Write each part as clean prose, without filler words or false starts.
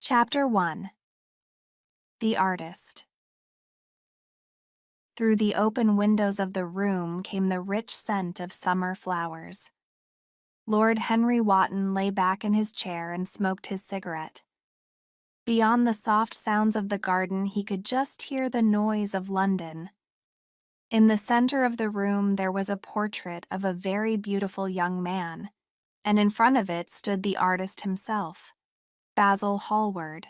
Chapter 1. The Artist. Through the open windows of the room came the rich scent of summer flowers. Lord Henry Wotton lay back in his chair and smoked his cigarette. Beyond the soft sounds of the garden, he could just hear the noise of London. In the center of the room there was a portrait of a very beautiful young man, and in front of it stood the artist himself, Basil Hallward.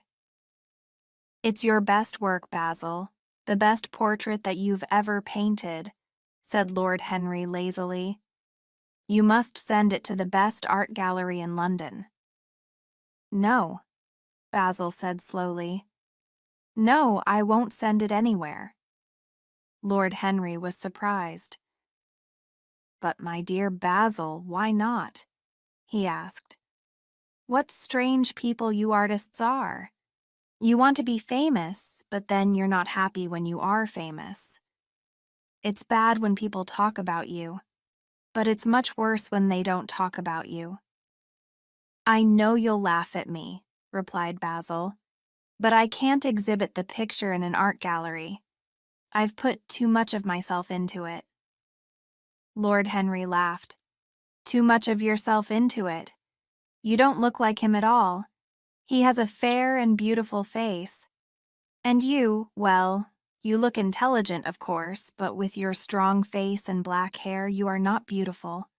"It's your best work, Basil, the best portrait that you've ever painted," said Lord Henry lazily. "You must send it to the best art gallery in London." "No," Basil said slowly. "No, I won't send it anywhere." Lord Henry was surprised. "But my dear Basil, why not?" he asked. "What strange people you artists are. You want to be famous, but then you're not happy when you are famous. It's bad when people talk about you, but it's much worse when they don't talk about you." "I know you'll laugh at me," replied Basil, "but I can't exhibit the picture in an art gallery. I've put too much of myself into it." Lord Henry laughed. "Too much of yourself into it? You don't look like him at all. He has a fair and beautiful face. And you, well, you look intelligent, of course, but with your strong face and black hair, you are not beautiful."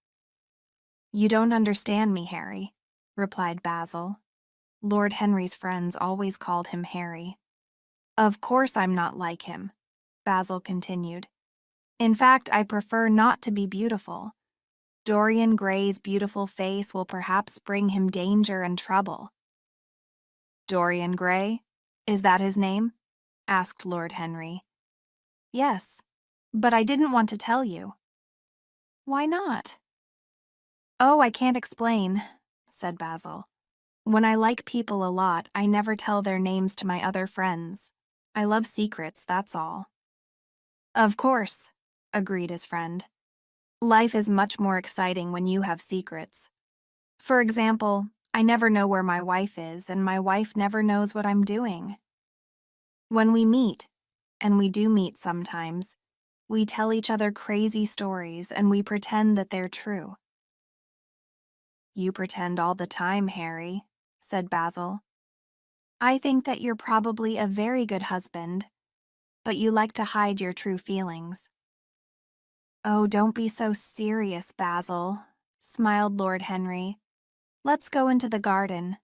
"You don't understand me, Harry," replied Basil. Lord Henry's friends always called him Harry. "Of course I'm not like him," Basil continued. "In fact, I prefer not to be beautiful. Dorian Gray's beautiful face will perhaps bring him danger and trouble." "Dorian Gray? Is that his name?" asked Lord Henry. "Yes, but I didn't want to tell you." "Why not?" "Oh, I can't explain," said Basil. "When I like people a lot, I never tell their names to my other friends. I love secrets, that's all." "Of course," agreed his friend. "Life is much more exciting when you have secrets. For example, I never know where my wife is, and my wife never knows what I'm doing. When we meet, and we do meet sometimes, we tell each other crazy stories and we pretend that they're true." "You pretend all the time, Harry," said Basil. "I think that you're probably a very good husband, but you like to hide your true feelings." "Oh, don't be so serious, Basil," smiled Lord Henry. "Let's go into the garden."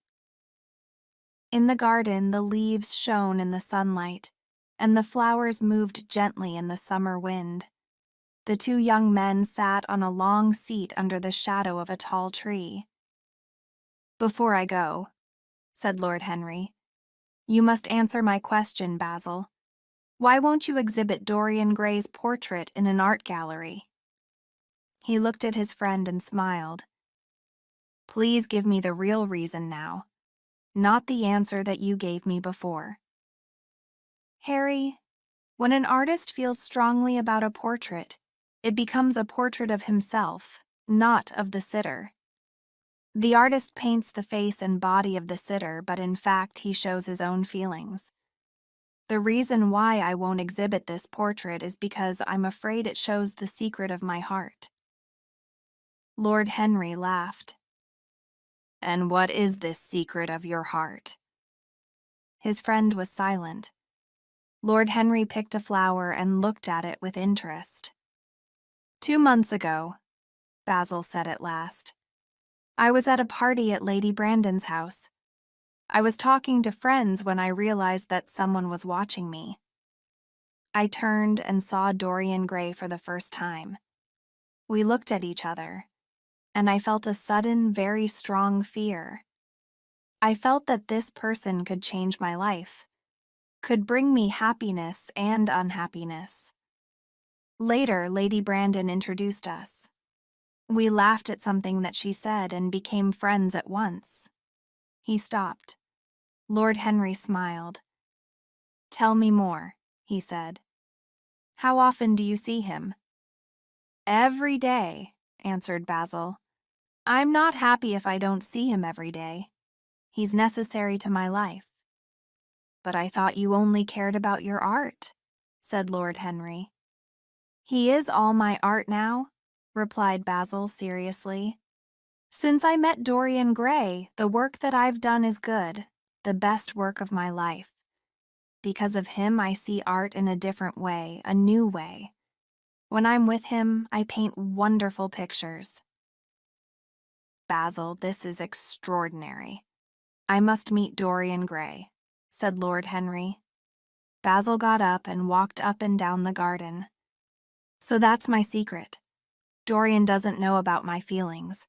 In the garden, the leaves shone in the sunlight, and the flowers moved gently in the summer wind. The two young men sat on a long seat under the shadow of a tall tree. "Before I go," said Lord Henry, "you must answer my question, Basil. Why won't you exhibit Dorian Gray's portrait in an art gallery?" He looked at his friend and smiled. "Please give me the real reason now, not the answer that you gave me before." "Harry, when an artist feels strongly about a portrait, it becomes a portrait of himself, not of the sitter. The artist paints the face and body of the sitter, but in fact he shows his own feelings. The reason why I won't exhibit this portrait is because I'm afraid it shows the secret of my heart." Lord Henry laughed. "And what is this secret of your heart?" His friend was silent. Lord Henry picked a flower and looked at it with interest. "2 months ago," Basil said at last, "I was at a party at Lady Brandon's house. I was talking to friends when I realized that someone was watching me. I turned and saw Dorian Gray for the first time. We looked at each other, and I felt a sudden, very strong fear. I felt that this person could change my life, could bring me happiness and unhappiness. Later, Lady Brandon introduced us. We laughed at something that she said and became friends at once." He stopped. Lord Henry smiled. "Tell me more," he said. "How often do you see him?" "Every day," answered Basil. "I'm not happy if I don't see him every day. He's necessary to my life. But I thought you only cared about your art, said Lord Henry. He is all my art now, replied Basil seriously. Since I met Dorian Gray, the work that I've done is good, the best work of my life. Because of him, I see art in a different way, a new way. When I'm with him, I paint wonderful pictures. Basil, this is extraordinary. I must meet Dorian Gray, said Lord Henry. Basil got up and walked up and down the garden. So that's my secret. Dorian doesn't know about my feelings.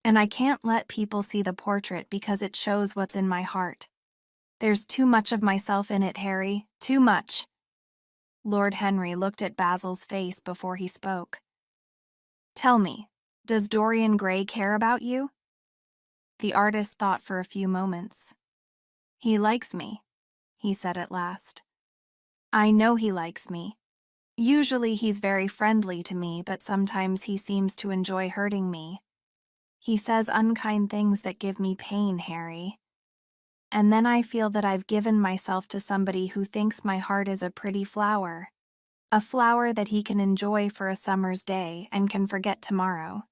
And I can't let people see the portrait because it shows what's in my heart. There's too much of myself in it, Harry, too much. Lord Henry looked at Basil's face before he spoke. Tell me, does Dorian Gray care about you? The artist thought for a few moments. He likes me, he said at last. I know he likes me. Usually he's very friendly to me, but sometimes he seems to enjoy hurting me. He says unkind things that give me pain, Harry. And then I feel that I've given myself to somebody who thinks my heart is a pretty flower. A flower that he can enjoy for a summer's day and can forget tomorrow.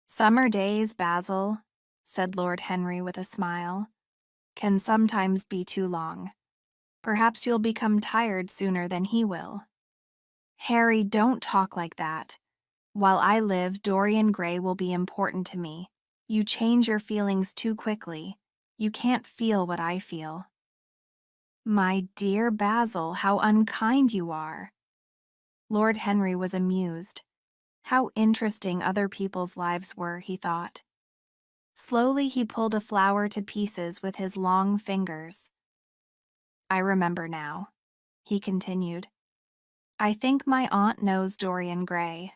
Summer days, Basil, said Lord Henry with a smile, can sometimes be too long. Perhaps you'll become tired sooner than he will. Harry, don't talk like that. While I live, Dorian Gray will be important to me. You change your feelings too quickly. You can't feel what I feel. My dear Basil, how unkind you are. Lord Henry was amused. How interesting other people's lives were, he thought. Slowly he pulled a flower to pieces with his long fingers. I remember now, he continued. I think my aunt knows Dorian Gray.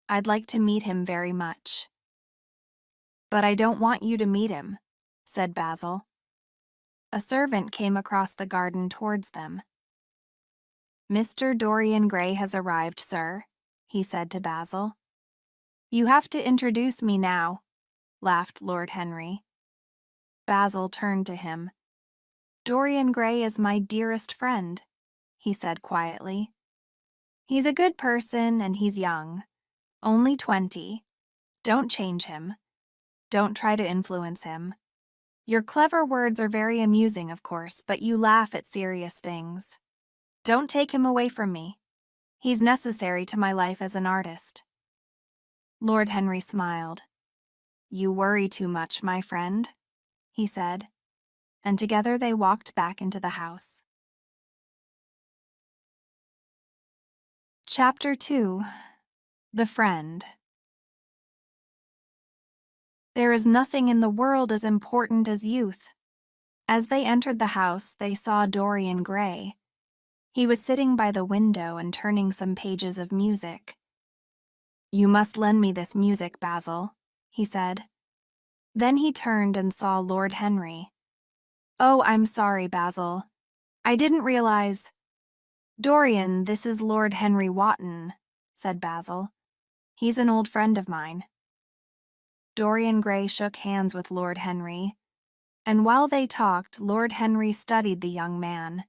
I'd like to meet him very much. But I don't want you to meet him, said Basil. A servant came across the garden towards them. Mr. Dorian Gray has arrived, sir, he said to Basil. You have to introduce me now, laughed Lord Henry. Basil turned to him. Dorian Gray is my dearest friend, he said quietly. He's a good person and he's young. Only 20. Don't change him. Don't try to influence him. Your clever words are very amusing, of course, but you laugh at serious things. Don't take him away from me. He's necessary to my life as an artist. Lord Henry smiled. You worry too much, my friend, he said, and together they walked back into the house. Chapter 2. The Friend. There is nothing in the world as important as youth. As they entered the house, they saw Dorian Gray. He was sitting by the window and turning some pages of music. You must lend me this music, Basil, he said. Then he turned and saw Lord Henry. Oh, I'm sorry, Basil. I didn't realize. Dorian, this is Lord Henry Wotton, said Basil. He's an old friend of mine. Dorian Gray shook hands with Lord Henry, and while they talked, Lord Henry studied the young man.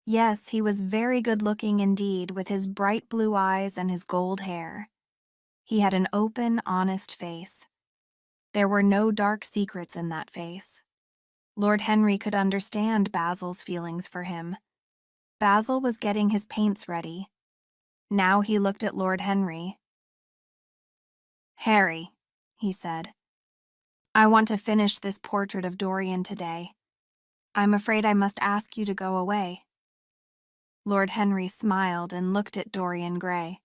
Yes, he was very good-looking indeed, with his bright blue eyes and his gold hair. He had an open, honest face. There were no dark secrets in that face. Lord Henry could understand Basil's feelings for him. Basil was getting his paints ready. Now he looked at Lord Henry. Harry, he said, I want to finish this portrait of Dorian today. I'm afraid I must ask you to go away. Lord Henry smiled and looked at Dorian Gray.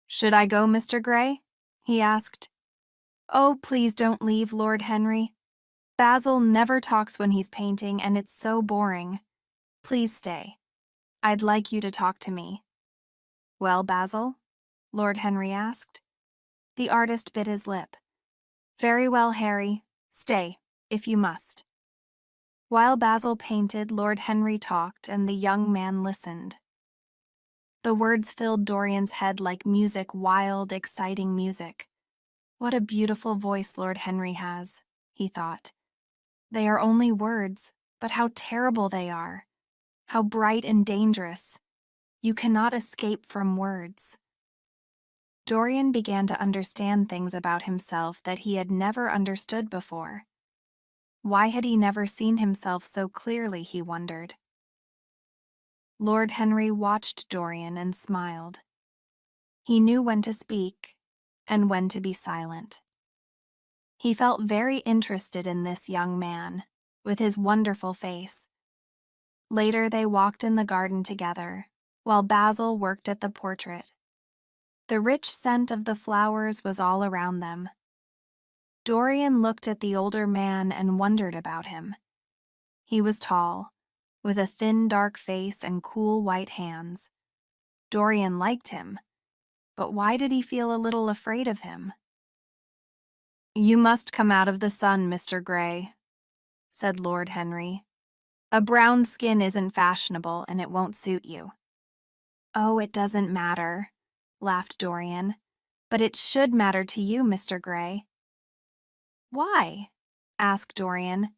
Should I go, Mr. Gray? He asked. Oh, please don't leave, Lord Henry. Basil never talks when he's painting, and it's so boring. Please stay. I'd like you to talk to me. Well, Basil? Lord Henry asked. The artist bit his lip. Very well, Harry. Stay, if you must. While Basil painted, Lord Henry talked, and the young man listened. The words filled Dorian's head like music, wild, exciting music. What a beautiful voice Lord Henry has, he thought. They are only words, But how terrible they are, how bright and dangerous. You cannot escape from words. Dorian began to understand things about himself that he had never understood before. Why had he never seen himself so clearly, he wondered. Lord Henry watched Dorian and smiled. He knew when to speak and when to be silent. He felt very interested in this young man, with his wonderful face. Later they walked in the garden together, while Basil worked at the portrait. The rich scent of the flowers was all around them. Dorian looked at the older man and wondered about him. He was tall, with a thin, dark face and cool white hands. Dorian liked him, but why did he feel a little afraid of him? "You must come out of the sun, Mr. Gray," said Lord Henry. "A brown skin isn't fashionable, and it won't suit you." "Oh, it doesn't matter," laughed Dorian. "But it should matter to you, Mr. Gray." "Why?" asked Dorian.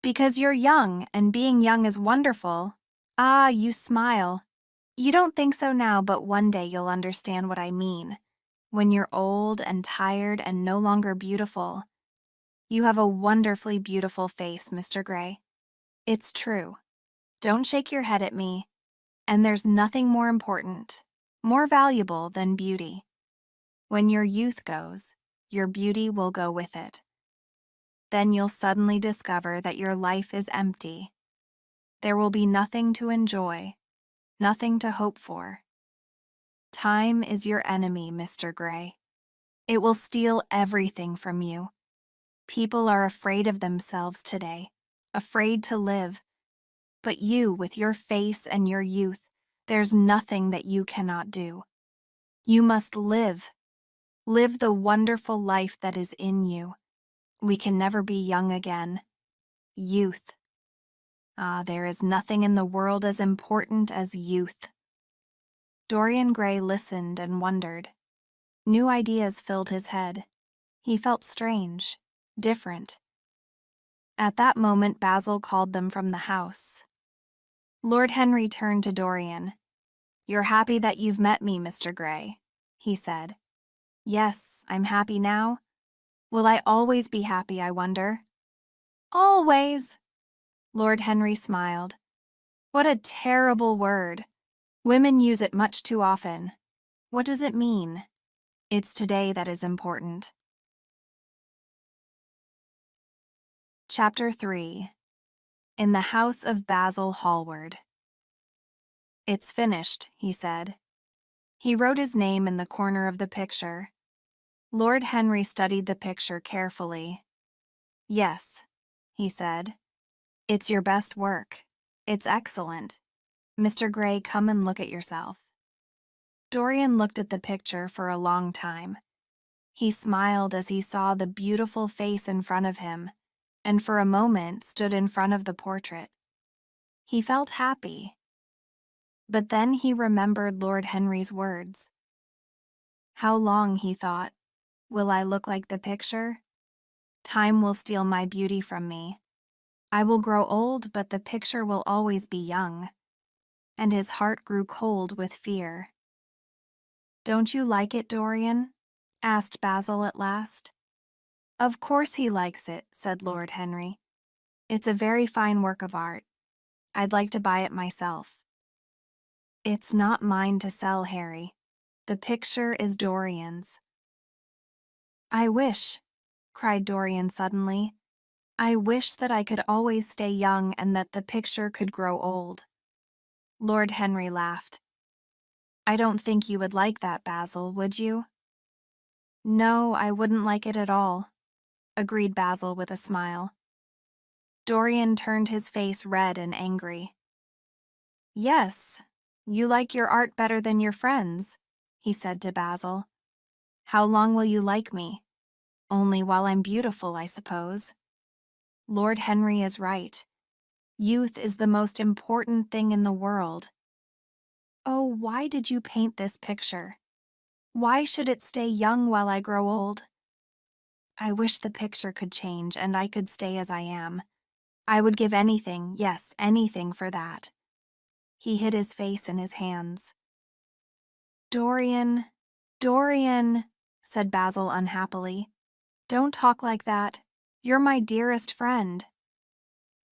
"Because you're young, and being young is wonderful." "Ah, you smile. You don't think so now, but one day you'll understand what I mean. When you're old and tired and no longer beautiful. You have a wonderfully beautiful face, Mr. Gray. It's true. Don't shake your head at me. And there's nothing more important, more valuable than beauty. When your youth goes, your beauty will go with it. Then you'll suddenly discover that your life is empty. There will be nothing to enjoy, nothing to hope for. Time is your enemy, Mr. Gray. It will steal everything from you. People are afraid of themselves today, afraid to live. But you, with your face and your youth, there's nothing that you cannot do. You must live. Live the wonderful life that is in you. We can never be young again. Youth. Ah, there is nothing in the world as important as youth. Dorian Gray listened and wondered. New ideas filled his head. He felt strange, different. At that moment, Basil called them from the house. Lord Henry turned to Dorian. "You're happy that you've met me, Mr. Gray," he said. "Yes, I'm happy now. Will I always be happy, I wonder?" "Always," Lord Henry smiled. "What a terrible word. Women use it much too often. What does it mean? It's today that is important." Chapter 3. In the House of Basil Hallward. "It's finished," he said. He wrote his name in the corner of the picture. Lord Henry studied the picture carefully. "Yes," he said. "It's your best work. It's excellent. Mr. Gray, come and look at yourself." Dorian looked at the picture for a long time. He smiled as he saw the beautiful face in front of him, and for a moment stood in front of the portrait. He felt happy. But then he remembered Lord Henry's words. How long, he thought, will I look like the picture? Time will steal my beauty from me. I will grow old, but the picture will always be young. And his heart grew cold with fear. "Don't you like it, Dorian?" asked Basil at last. "Of course he likes it," said Lord Henry. "It's a very fine work of art. I'd like to buy it myself." "It's not mine to sell, Harry. The picture is Dorian's." "I wish," cried Dorian suddenly, "I wish that I could always stay young and that the picture could grow old." Lord Henry laughed. "I don't think you would like that, Basil, would you?" "No, I wouldn't like it at all," agreed Basil with a smile. Dorian turned his face red and angry. "Yes, you like your art better than your friends," he said to Basil. "How long will you like me? Only while I'm beautiful, I suppose." Lord Henry is right. Youth is the most important thing in the world. Oh, why did you paint this picture? Why should it stay young while I grow old? I wish the picture could change and I could stay as I am. I would give anything, yes, anything for that. He hid his face in his hands. Dorian, Dorian, said Basil unhappily. Don't talk like that. You're my dearest friend.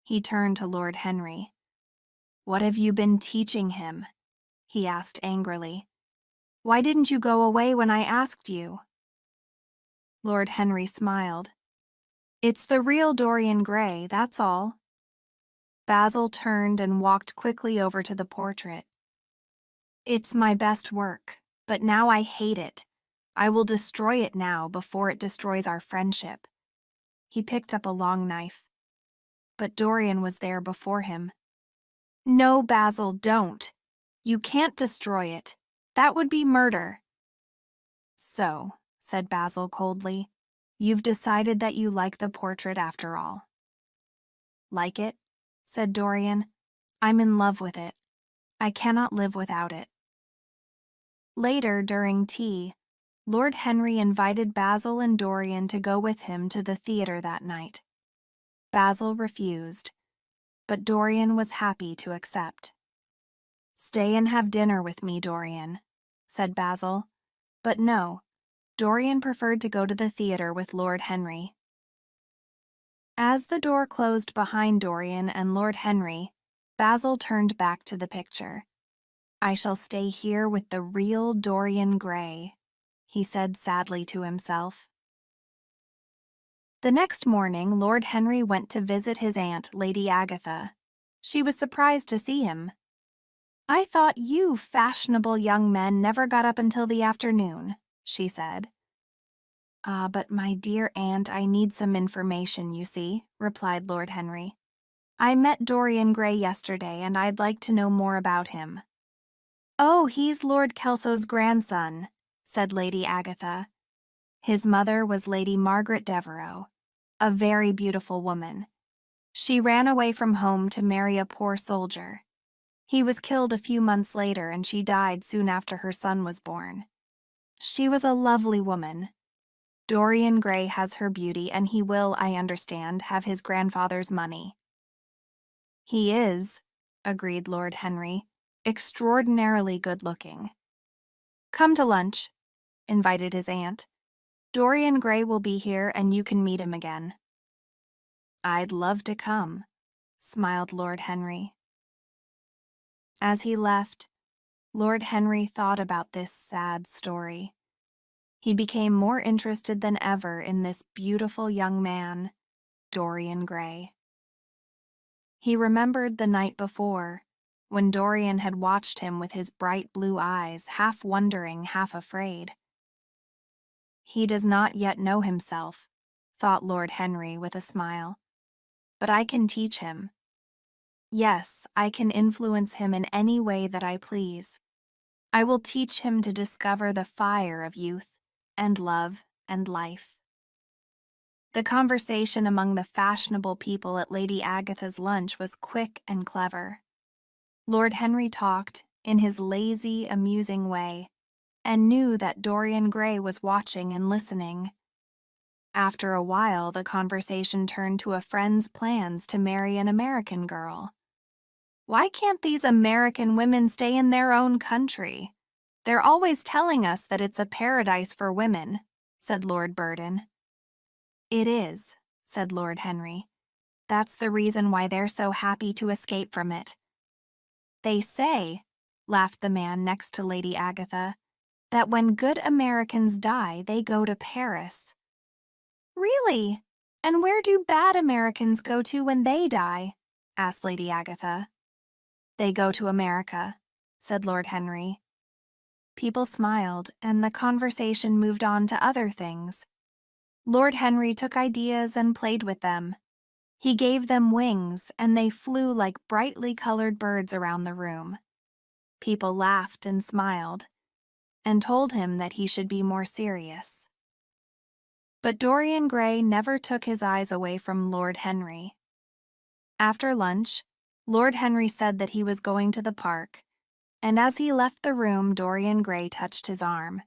He turned to Lord Henry. What have you been teaching him? He asked angrily. Why didn't you go away when I asked you? Lord Henry smiled. It's the real Dorian Gray, that's all. Basil turned and walked quickly over to the portrait. It's my best work, but now I hate it. I will destroy it now before it destroys our friendship. He picked up a long knife. But Dorian was there before him. No, Basil, don't. You can't destroy it. That would be murder. So, said Basil coldly, you've decided that you like the portrait after all. Like it? Said Dorian. I'm in love with it. I cannot live without it. Later, during tea, Lord Henry invited Basil and Dorian to go with him to the theater that night. Basil refused, but Dorian was happy to accept. Stay and have dinner with me, Dorian, said Basil. But no, Dorian preferred to go to the theater with Lord Henry. As the door closed behind Dorian and Lord Henry, Basil turned back to the picture. I shall stay here with the real Dorian Gray, he said sadly to himself. The next morning, Lord Henry went to visit his aunt, Lady Agatha. She was surprised to see him. I thought you fashionable young men never got up until the afternoon, she said. But my dear aunt, I need some information, you see, replied Lord Henry. I met Dorian Gray yesterday, and I'd like to know more about him. Oh, he's Lord Kelso's grandson, said Lady Agatha. His mother was Lady Margaret Devereux, a very beautiful woman. She ran away from home to marry a poor soldier. He was killed a few months later, and she died soon after her son was born. She was a lovely woman. Dorian Gray has her beauty, and he will, I understand, have his grandfather's money. He is, agreed Lord Henry, extraordinarily good-looking. Come to lunch, invited his aunt. Dorian Gray will be here, and you can meet him again. I'd love to come, smiled Lord Henry. As he left, Lord Henry thought about this sad story. He became more interested than ever in this beautiful young man, Dorian Gray. He remembered the night before, when Dorian had watched him with his bright blue eyes, half wondering, half afraid. He does not yet know himself, thought Lord Henry with a smile. But I can teach him. Yes, I can influence him in any way that I please. I will teach him to discover the fire of youth and love and life. The conversation among the fashionable people at Lady Agatha's lunch was quick and clever. Lord Henry talked, in his lazy, amusing way, and knew that Dorian Gray was watching and listening. After a while, the conversation turned to a friend's plans to marry an American girl. Why can't these American women stay in their own country? They're always telling us that it's a paradise for women, said Lord Burden. It is, said Lord Henry. That's the reason why they're so happy to escape from it. They say, laughed the man next to Lady Agatha, that when good Americans die, they go to Paris. Really? And where do bad Americans go to when they die? Asked Lady Agatha. They go to America, said Lord Henry. People smiled, and the conversation moved on to other things. Lord Henry took ideas and played with them. He gave them wings, and they flew like brightly colored birds around the room. People laughed and smiled, and told him that he should be more serious. But Dorian Gray never took his eyes away from Lord Henry. After lunch, Lord Henry said that he was going to the park, and as he left the room, Dorian Gray touched his arm.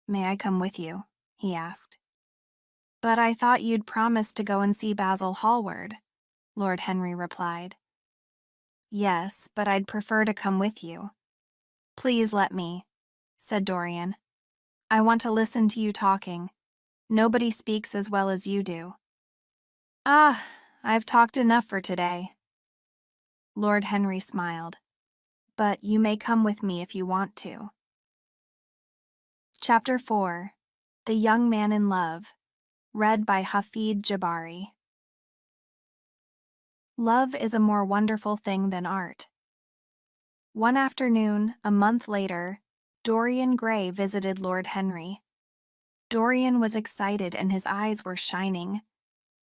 May I come with you? He asked. But I thought you'd promised to go and see Basil Hallward. Lord Henry replied. Yes, but I'd prefer to come with you. Please let me, said Dorian. I want to listen to you talking. Nobody speaks as well as you do. Ah, I've talked enough for today. Lord Henry smiled. But you may come with me if you want to. Chapter 4. The Young Man in Love, read by Hafid Jabari. Love is a more wonderful thing than art. One afternoon, a month later, Dorian Gray visited Lord Henry. Dorian was excited and his eyes were shining.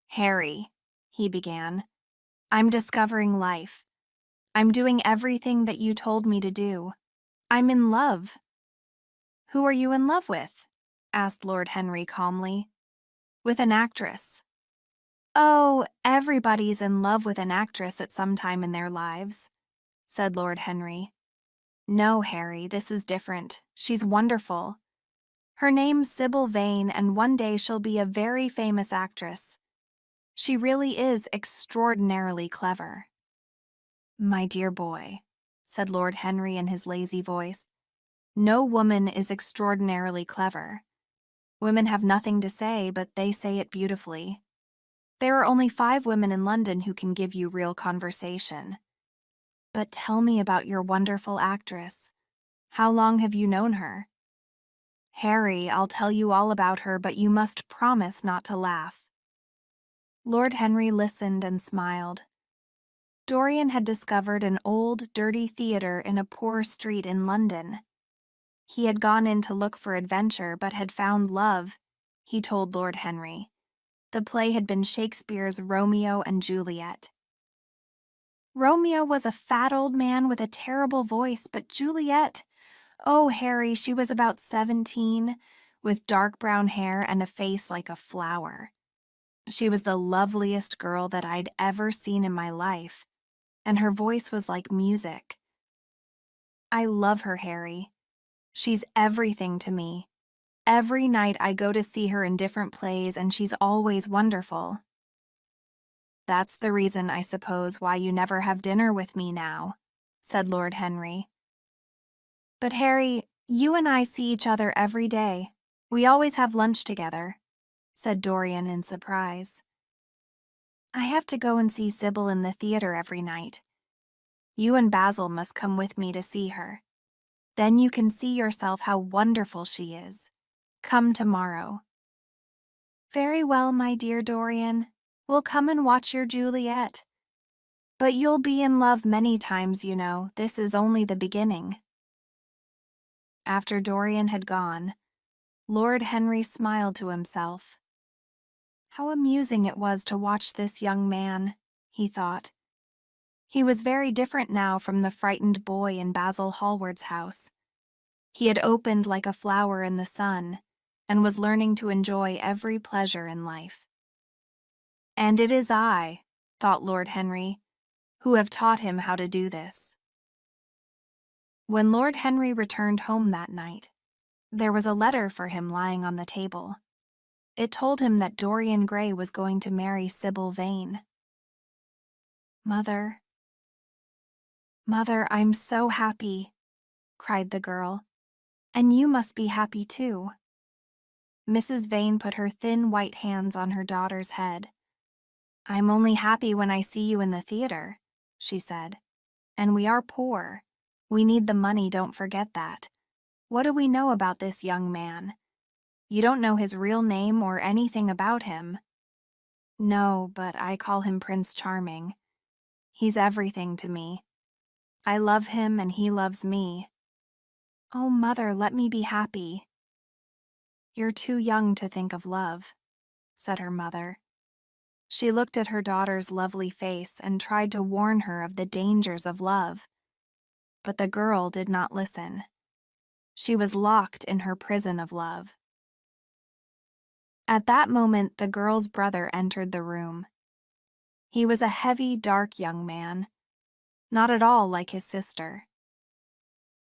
Harry, he began, I'm discovering life. I'm doing everything that you told me to do. I'm in love. Who are you in love with? Asked Lord Henry calmly. With an actress. Oh, everybody's in love with an actress at some time in their lives, said Lord Henry. No, Harry, this is different. She's wonderful. Her name's Sybil Vane, and one day she'll be a very famous actress. She really is extraordinarily clever. My dear boy, said Lord Henry in his lazy voice, no woman is extraordinarily clever. Women have nothing to say, but they say it beautifully. There are only 5 women in London who can give you real conversation. But tell me about your wonderful actress. How long have you known her? Harry, I'll tell you all about her, but you must promise not to laugh. Lord Henry listened and smiled. Dorian had discovered an old, dirty theater in a poor street in London. He had gone in to look for adventure, but had found love, he told Lord Henry. The play had been Shakespeare's Romeo and Juliet. Romeo was a fat old man with a terrible voice, but Juliet, oh, Harry, she was about 17, with dark brown hair and a face like a flower. She was the loveliest girl that I'd ever seen in my life, and her voice was like music. I love her, Harry. She's everything to me. Every night I go to see her in different plays, and she's always wonderful. That's the reason, I suppose, why you never have dinner with me now, said Lord Henry. But Harry, you and I see each other every day. We always have lunch together, said Dorian in surprise. I have to go and see Sybil in the theater every night. You and Basil must come with me to see her. Then you can see yourself how wonderful she is. Come tomorrow. Very well, my dear Dorian. We'll come and watch your Juliet. But you'll be in love many times, you know. This is only the beginning. After Dorian had gone, Lord Henry smiled to himself. How amusing it was to watch this young man, he thought. He was very different now from the frightened boy in Basil Hallward's house. He had opened like a flower in the sun, and was learning to enjoy every pleasure in life. And it is I, thought Lord Henry, who have taught him how to do this. When Lord Henry returned home that night, there was a letter for him lying on the table. It told him that Dorian Gray was going to marry Sybil Vane. Mother, I'm so happy, cried the girl. And you must be happy too. Mrs. Vane put her thin white hands on her daughter's head. I'm only happy when I see you in the theater, she said. And we are poor. We need the money, don't forget that. What do we know about this young man? You don't know his real name or anything about him. No, but I call him Prince Charming. He's everything to me. I love him and he loves me. Oh, Mother, let me be happy. You're too young to think of love, said her mother. She looked at her daughter's lovely face and tried to warn her of the dangers of love. But the girl did not listen. She was locked in her prison of love. At that moment, the girl's brother entered the room. He was a heavy, dark young man, not at all like his sister.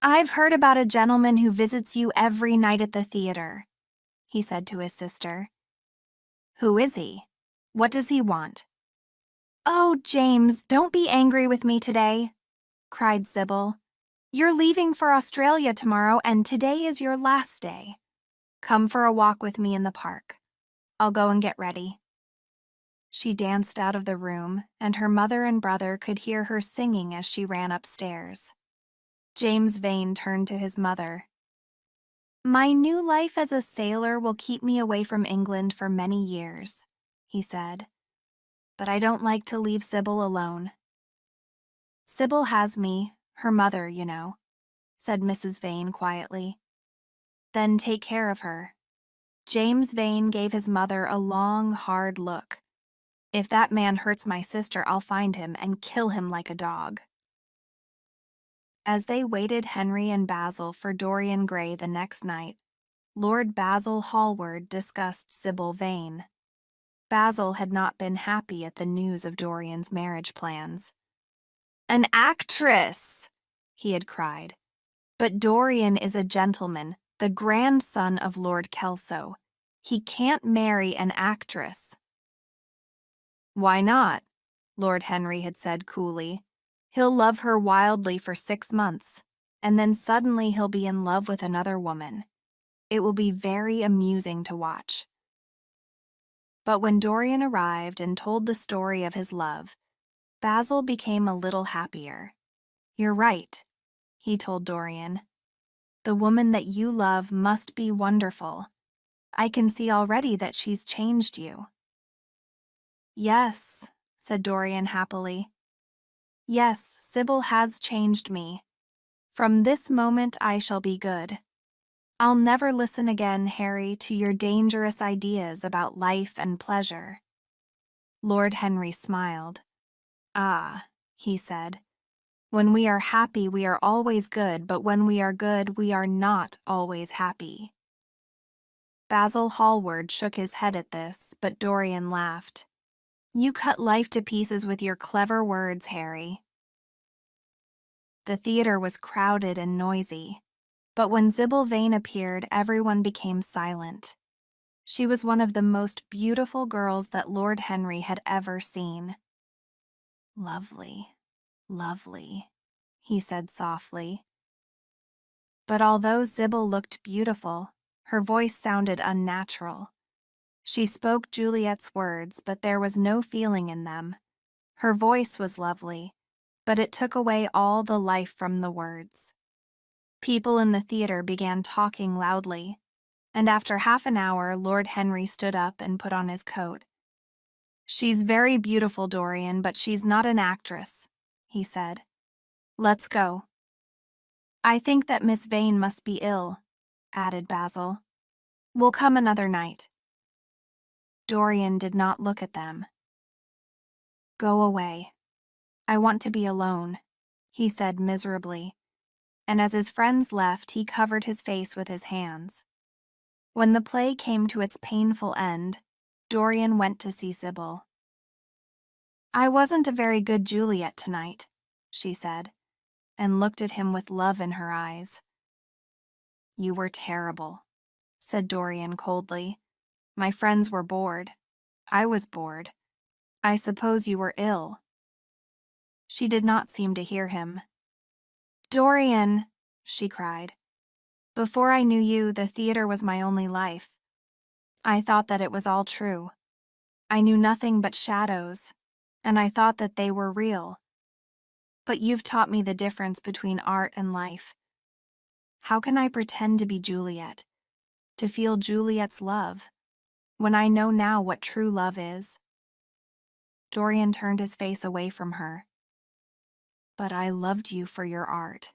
I've heard about a gentleman who visits you every night at the theater, he said to his sister. Who is he? What does he want? "Oh, James, don't be angry with me today," cried Sybil. "You're leaving for Australia tomorrow, and today is your last day. Come for a walk with me in the park. I'll go and get ready." She danced out of the room, and her mother and brother could hear her singing as she ran upstairs. James Vane turned to his mother. "My new life as a sailor will keep me away from England for many years," he said. "But I don't like to leave Sybil alone." "Sybil has me, her mother, you know," said Mrs. Vane quietly. "Then take care of her." James Vane gave his mother a long, hard look. "If that man hurts my sister, I'll find him and kill him like a dog." As they waited Henry and Basil for Dorian Gray the next night, Lord Basil Hallward discussed Sybil Vane. Basil had not been happy at the news of Dorian's marriage plans. "An actress!" he had cried. "But Dorian is a gentleman, the grandson of Lord Kelso. He can't marry an actress." "Why not?" Lord Henry had said coolly. "He'll love her wildly for 6 months, and then suddenly he'll be in love with another woman. It will be very amusing to watch." But when Dorian arrived and told the story of his love, Basil became a little happier. "You're right," he told Dorian. "The woman that you love must be wonderful. I can see already that she's changed you." "Yes," said Dorian happily. "Yes, Sybil has changed me. From this moment I shall be good. I'll never listen again, Harry, to your dangerous ideas about life and pleasure." Lord Henry smiled. "Ah," he said, "when we are happy we are always good, but when we are good we are not always happy." Basil Hallward shook his head at this, but Dorian laughed. "You cut life to pieces with your clever words, Harry." The theater was crowded and noisy, but when Sybil Vane appeared, everyone became silent. She was one of the most beautiful girls that Lord Henry had ever seen. "Lovely, lovely," he said softly. But although Sybil looked beautiful, her voice sounded unnatural. She spoke Juliet's words, but there was no feeling in them. Her voice was lovely, but it took away all the life from the words. People in the theater began talking loudly, and after half an hour, Lord Henry stood up and put on his coat. "She's very beautiful, Dorian, but she's not an actress," he said. "Let's go." "I think that Miss Vane must be ill," added Basil. "We'll come another night." Dorian did not look at them. "Go away. I want to be alone," he said miserably, and as his friends left, he covered his face with his hands. When the play came to its painful end, Dorian went to see Sybil. "I wasn't a very good Juliet tonight," she said, and looked at him with love in her eyes. "You were terrible," said Dorian coldly. "My friends were bored. I was bored. I suppose you were ill." She did not seem to hear him. "Dorian," she cried. "Before I knew you, the theater was my only life. I thought that it was all true. I knew nothing but shadows, and I thought that they were real. But you've taught me the difference between art and life. How can I pretend to be Juliet, to feel Juliet's love, when I know now what true love is?" Dorian turned his face away from her. "But I loved you for your art,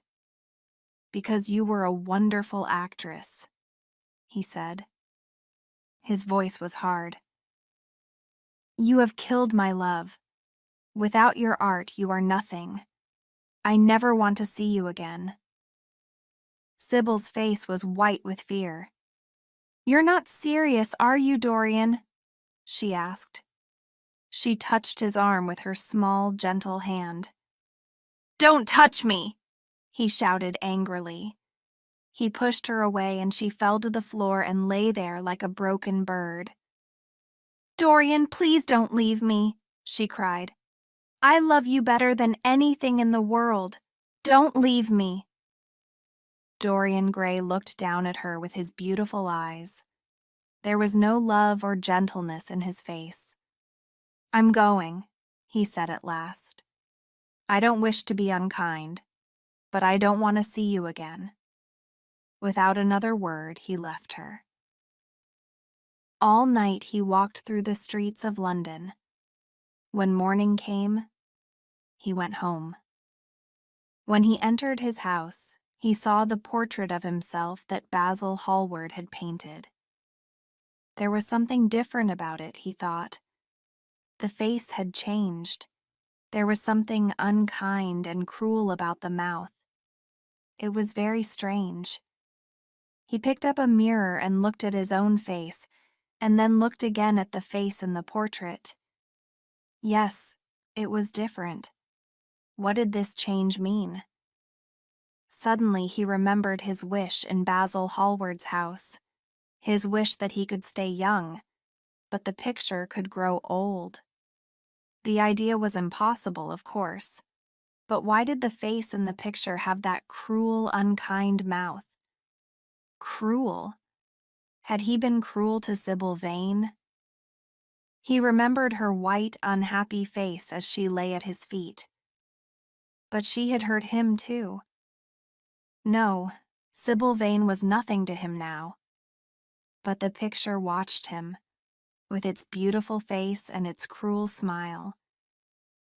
because you were a wonderful actress," he said. His voice was hard. "You have killed my love. Without your art, you are nothing. I never want to see you again." Sybil's face was white with fear. "You're not serious, are you, Dorian?" she asked. She touched his arm with her small, gentle hand. "Don't touch me!" he shouted angrily. He pushed her away and she fell to the floor and lay there like a broken bird. "Dorian, please don't leave me," she cried. I love you better than anything in the world. Don't leave me." Dorian Gray looked down at her with his beautiful eyes. There was no love or gentleness in his face. "I'm going," he said at last. "I don't wish to be unkind, but I don't want to see you again." Without another word, he left her. All night he walked through the streets of London. When morning came, he went home. When he entered his house, he saw the portrait of himself that Basil Hallward had painted. There was something different about it, he thought. The face had changed. There was something unkind and cruel about the mouth. It was very strange. He picked up a mirror and looked at his own face, and then looked again at the face in the portrait. Yes, it was different. What did this change mean? Suddenly he remembered his wish in Basil Hallward's house, his wish that he could stay young, but the picture could grow old. The idea was impossible, of course, but why did the face in the picture have that cruel, unkind mouth? Cruel? Had he been cruel to Sybil Vane? He remembered her white, unhappy face as she lay at his feet. But she had hurt him too. No, Sybil Vane was nothing to him now. But the picture watched him, with its beautiful face and its cruel smile.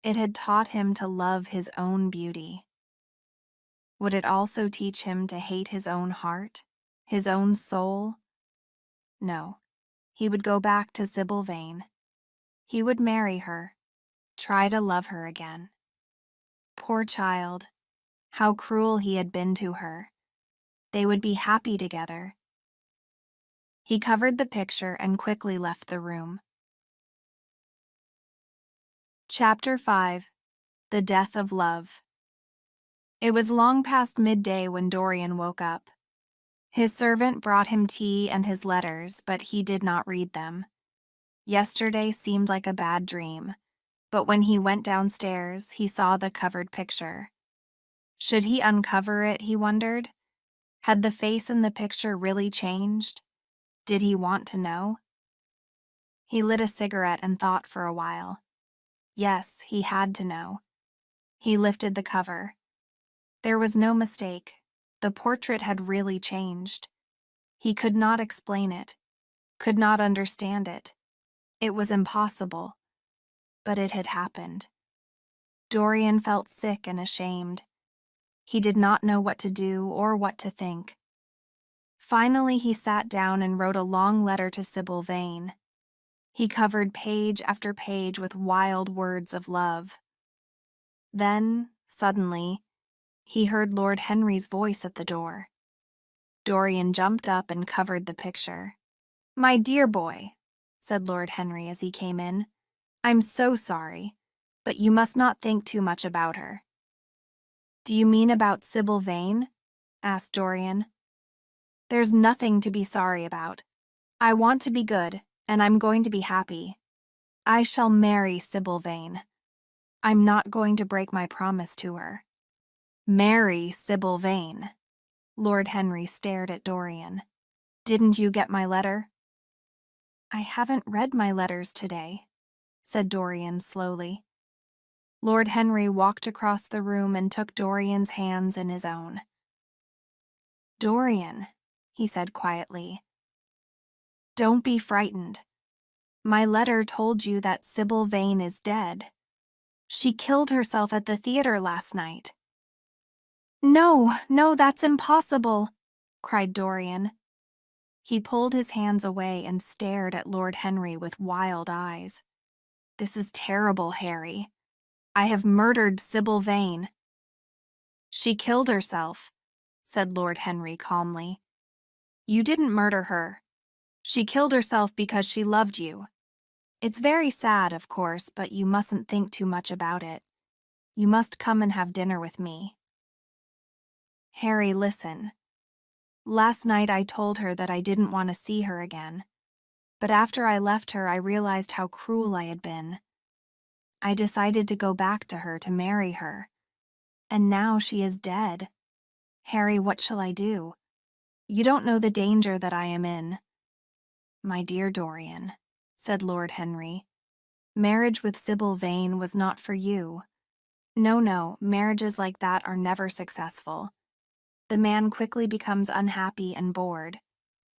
It had taught him to love his own beauty. Would it also teach him to hate his own heart, his own soul? No, he would go back to Sybil Vane. He would marry her, try to love her again. Poor child, how cruel he had been to her. They would be happy together. He covered the picture and quickly left the room. Chapter 5. The Death of Love. It was long past midday when Dorian woke up. His servant brought him tea and his letters, but he did not read them. Yesterday seemed like a bad dream, but when he went downstairs, he saw the covered picture. Should he uncover it, he wondered? Had the face in the picture really changed? Did he want to know? He lit a cigarette and thought for a while. Yes, he had to know. He lifted the cover. There was no mistake. The portrait had really changed. He could not explain it, could not understand it. It was impossible. But it had happened. Dorian felt sick and ashamed. He did not know what to do or what to think. Finally, he sat down and wrote a long letter to Sybil Vane. He covered page after page with wild words of love. Then, suddenly, he heard Lord Henry's voice at the door. Dorian jumped up and covered the picture. "My dear boy," said Lord Henry as he came in, "I'm so sorry, but you must not think too much about her." "Do you mean about Sybil Vane?" asked Dorian. "There's nothing to be sorry about. I want to be good, and I'm going to be happy. I shall marry Sybil Vane. I'm not going to break my promise to her." "Marry Sybil Vane?" Lord Henry stared at Dorian. "Didn't you get my letter?" "I haven't read my letters today," said Dorian slowly. Lord Henry walked across the room and took Dorian's hands in his own. "Dorian," he said quietly, "don't be frightened. My letter told you that Sybil Vane is dead. She killed herself at the theater last night." "No, no, that's impossible," cried Dorian. He pulled his hands away and stared at Lord Henry with wild eyes. "This is terrible, Harry. I have murdered Sybil Vane." "She killed herself," said Lord Henry calmly. "You didn't murder her. She killed herself because she loved you. It's very sad, of course, but you mustn't think too much about it. You must come and have dinner with me." "Harry, listen. Last night I told her that I didn't want to see her again. But after I left her, I realized how cruel I had been. I decided to go back to her to marry her. And now she is dead. Harry, what shall I do? You don't know the danger that I am in." "My dear Dorian," said Lord Henry, "marriage with Sybil Vane was not for you. No, marriages like that are never successful. The man quickly becomes unhappy and bored.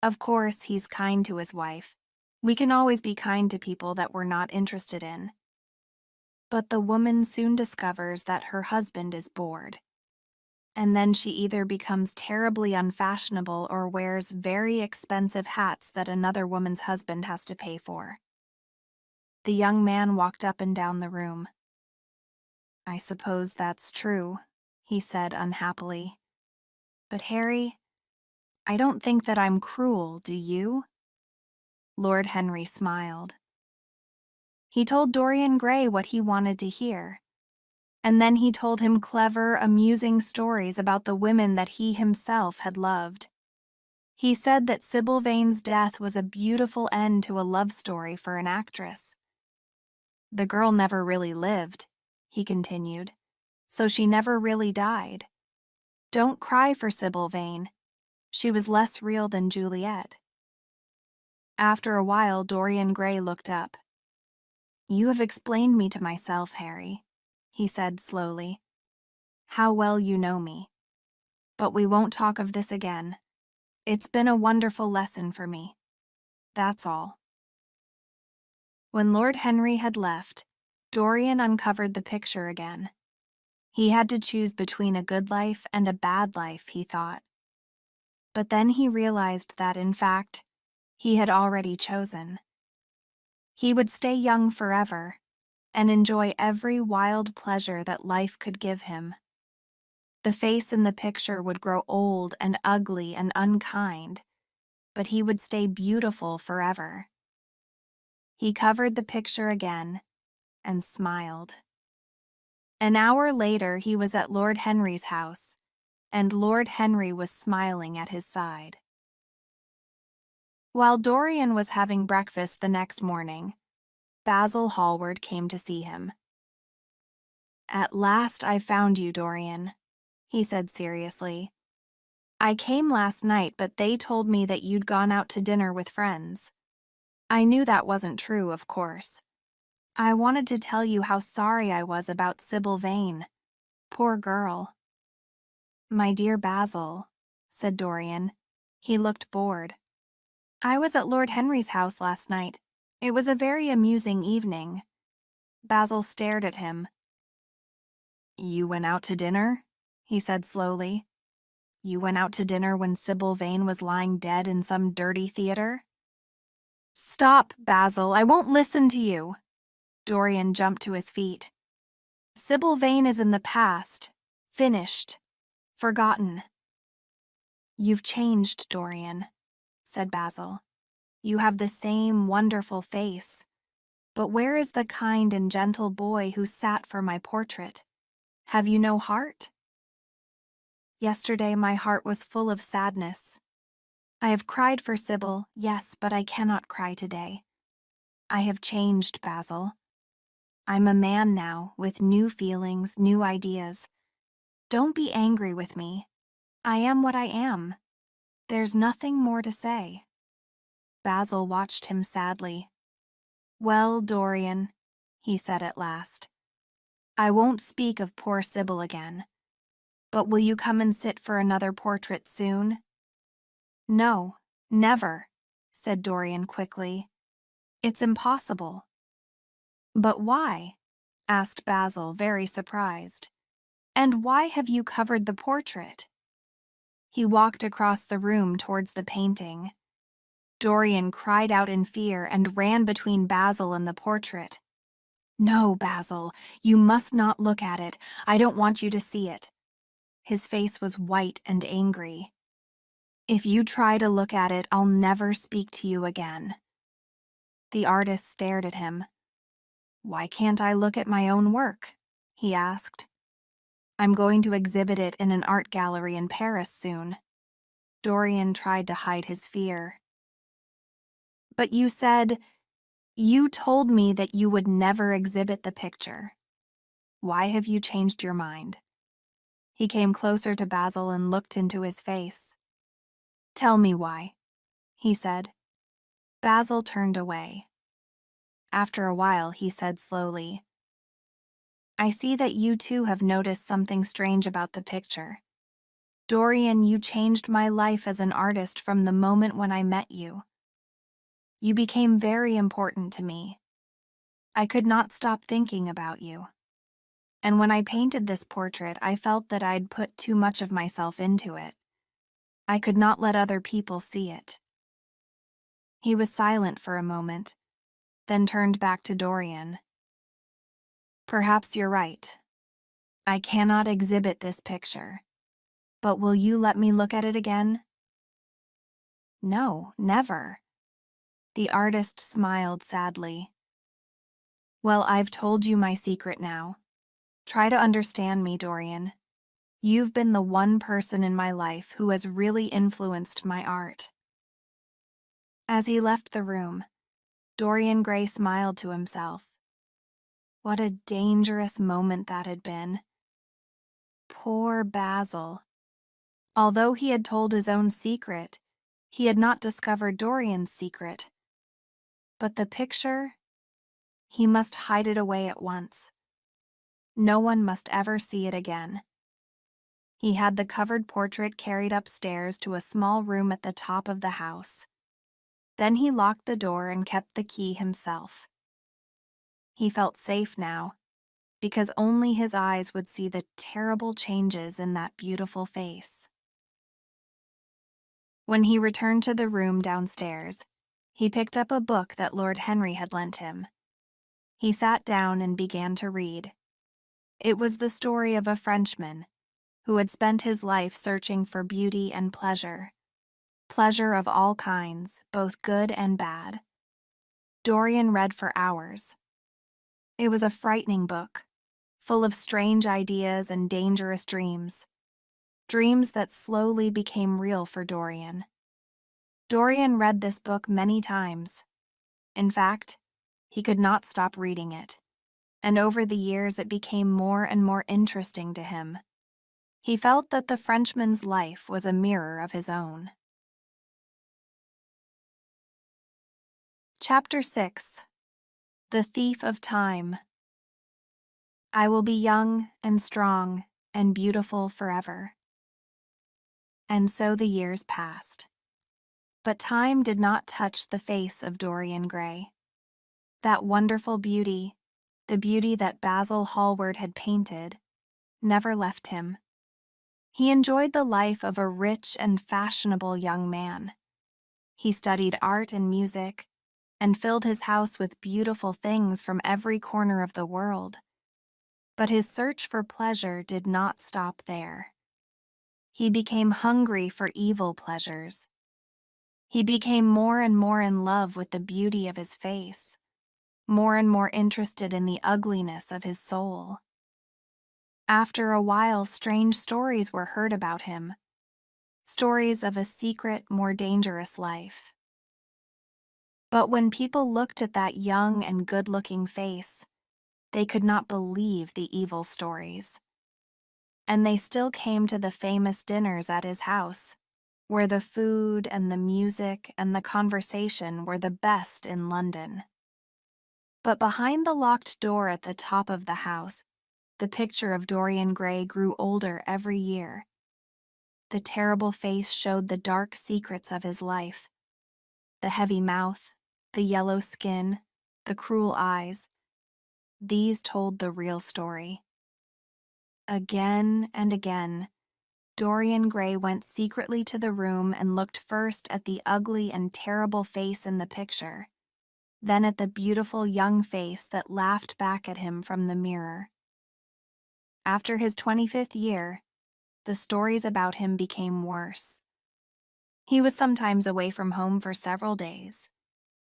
Of course, he's kind to his wife. We can always be kind to people that we're not interested in. But the woman soon discovers that her husband is bored. And then she either becomes terribly unfashionable or wears very expensive hats that another woman's husband has to pay for." The young man walked up and down the room. "I suppose that's true," he said unhappily. "But Harry, I don't think that I'm cruel, do you?" Lord Henry smiled. He told Dorian Gray what he wanted to hear. And then he told him clever, amusing stories about the women that he himself had loved. He said that Sybil Vane's death was a beautiful end to a love story for an actress. "The girl never really lived," he continued, "so she never really died. Don't cry for Sybil Vane. She was less real than Juliet." After a while, Dorian Gray looked up. "You have explained me to myself, Harry," he said slowly. "How well you know me. But we won't talk of this again. It's been a wonderful lesson for me. That's all." When Lord Henry had left, Dorian uncovered the picture again. He had to choose between a good life and a bad life, he thought. But then he realized that, in fact, he had already chosen. He would stay young forever and enjoy every wild pleasure that life could give him. The face in the picture would grow old and ugly and unkind, but he would stay beautiful forever. He covered the picture again and smiled. An hour later, he was at Lord Henry's house, and Lord Henry was smiling at his side. While Dorian was having breakfast the next morning, Basil Hallward came to see him. "At last I found you, Dorian," he said seriously. "I came last night, but they told me that you'd gone out to dinner with friends. I knew that wasn't true, of course. I wanted to tell you how sorry I was about Sybil Vane. Poor girl." "My dear Basil," said Dorian. He looked bored. "I was at Lord Henry's house last night. It was a very amusing evening." Basil stared at him. "You went out to dinner?" he said slowly. "You went out to dinner when Sybil Vane was lying dead in some dirty theater?" "Stop, Basil, I won't listen to you." Dorian jumped to his feet. "Sybil Vane is in the past, finished, forgotten." "You've changed, Dorian," said Basil. "You have the same wonderful face. But where is the kind and gentle boy who sat for my portrait? Have you no heart?" "Yesterday my heart was full of sadness. I have cried for Sybil, yes, but I cannot cry today. I have changed, Basil. I'm a man now, with new feelings, new ideas. Don't be angry with me. I am what I am. There's nothing more to say." Basil watched him sadly. "Well, Dorian," he said at last, "I won't speak of poor Sybil again. But will you come and sit for another portrait soon?" "No, never," said Dorian quickly. "It's impossible." "But why?" asked Basil, very surprised. "And why have you covered the portrait?" He walked across the room towards the painting. Dorian cried out in fear and ran between Basil and the portrait. "No, Basil, you must not look at it. I don't want you to see it." His face was white and angry. "If you try to look at it, I'll never speak to you again." The artist stared at him. "Why can't I look at my own work?" he asked. "I'm going to exhibit it in an art gallery in Paris soon." Dorian tried to hide his fear. "But you said..." You told me that you would never exhibit the picture. Why have you changed your mind? He came closer to Basil and looked into his face. Tell me why, he said. Basil turned away. After a while, he said slowly, I see that you too have noticed something strange about the picture. Dorian, you changed my life as an artist from the moment when I met you. You became very important to me. I could not stop thinking about you. And when I painted this portrait, I felt that I'd put too much of myself into it. I could not let other people see it. He was silent for a moment, then turned back to Dorian. Perhaps you're right. I cannot exhibit this picture. But will you let me look at it again? No, never. The artist smiled sadly. Well, I've told you my secret now. Try to understand me, Dorian. You've been the one person in my life who has really influenced my art. As he left the room, Dorian Gray smiled to himself. What a dangerous moment that had been. Poor Basil. Although he had told his own secret, he had not discovered Dorian's secret. But the picture, he must hide it away at once. No one must ever see it again. He had the covered portrait carried upstairs to a small room at the top of the house. Then he locked the door and kept the key himself. He felt safe now, because only his eyes would see the terrible changes in that beautiful face. When he returned to the room downstairs, he picked up a book that Lord Henry had lent him. He sat down and began to read. It was the story of a Frenchman who had spent his life searching for beauty and pleasure of all kinds, both good and bad. Dorian read for hours. It was a frightening book, full of strange ideas and dangerous dreams that slowly became real for Dorian. Dorian read this book many times. In fact, he could not stop reading it, and over the years it became more and more interesting to him. He felt that the Frenchman's life was a mirror of his own. Chapter 6. The Thief of Time. I will be young and strong and beautiful forever. And so the years passed. But time did not touch the face of Dorian Gray. That wonderful beauty, the beauty that Basil Hallward had painted, never left him. He enjoyed the life of a rich and fashionable young man. He studied art and music, and filled his house with beautiful things from every corner of the world. But his search for pleasure did not stop there. He became hungry for evil pleasures. He became more and more in love with the beauty of his face, more and more interested in the ugliness of his soul. After a while, strange stories were heard about him, stories of a secret, more dangerous life. But when people looked at that young and good-looking face, they could not believe the evil stories. And they still came to the famous dinners at his house, where the food and the music and the conversation were the best in London. But behind the locked door at the top of the house, the picture of Dorian Gray grew older every year. The terrible face showed the dark secrets of his life. The heavy mouth, the yellow skin, the cruel eyes. These told the real story. Again and again, Dorian Gray went secretly to the room and looked first at the ugly and terrible face in the picture, then at the beautiful young face that laughed back at him from the mirror. After his 25th year, the stories about him became worse. He was sometimes away from home for several days.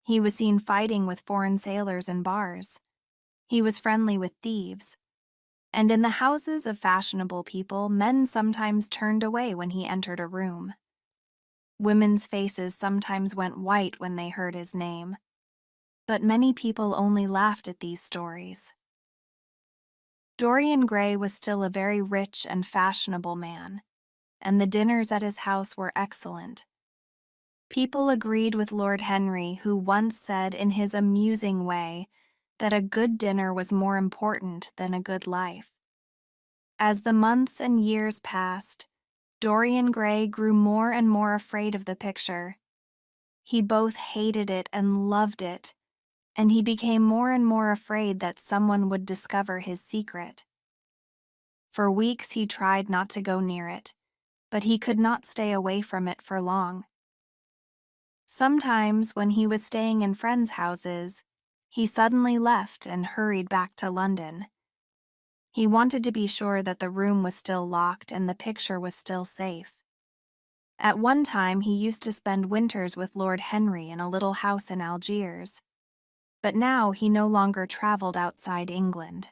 He was seen fighting with foreign sailors in bars. He was friendly with thieves. And in the houses of fashionable people, men sometimes turned away when he entered a room. Women's faces sometimes went white when they heard his name. but many people only laughed at these stories. Dorian Gray was still a very rich and fashionable man, and the dinners at his house were excellent. People agreed with Lord Henry, who once said in his amusing way that a good dinner was more important than a good life. As the months and years passed, Dorian Gray grew more and more afraid of the picture. He both hated it and loved it, and he became more and more afraid that someone would discover his secret. For weeks he tried not to go near it, but he could not stay away from it for long. Sometimes, when he was staying in friends' houses, he suddenly left and hurried back to London. He wanted to be sure that the room was still locked and the picture was still safe. At one time, he used to spend winters with Lord Henry in a little house in Algiers, but now he no longer traveled outside England.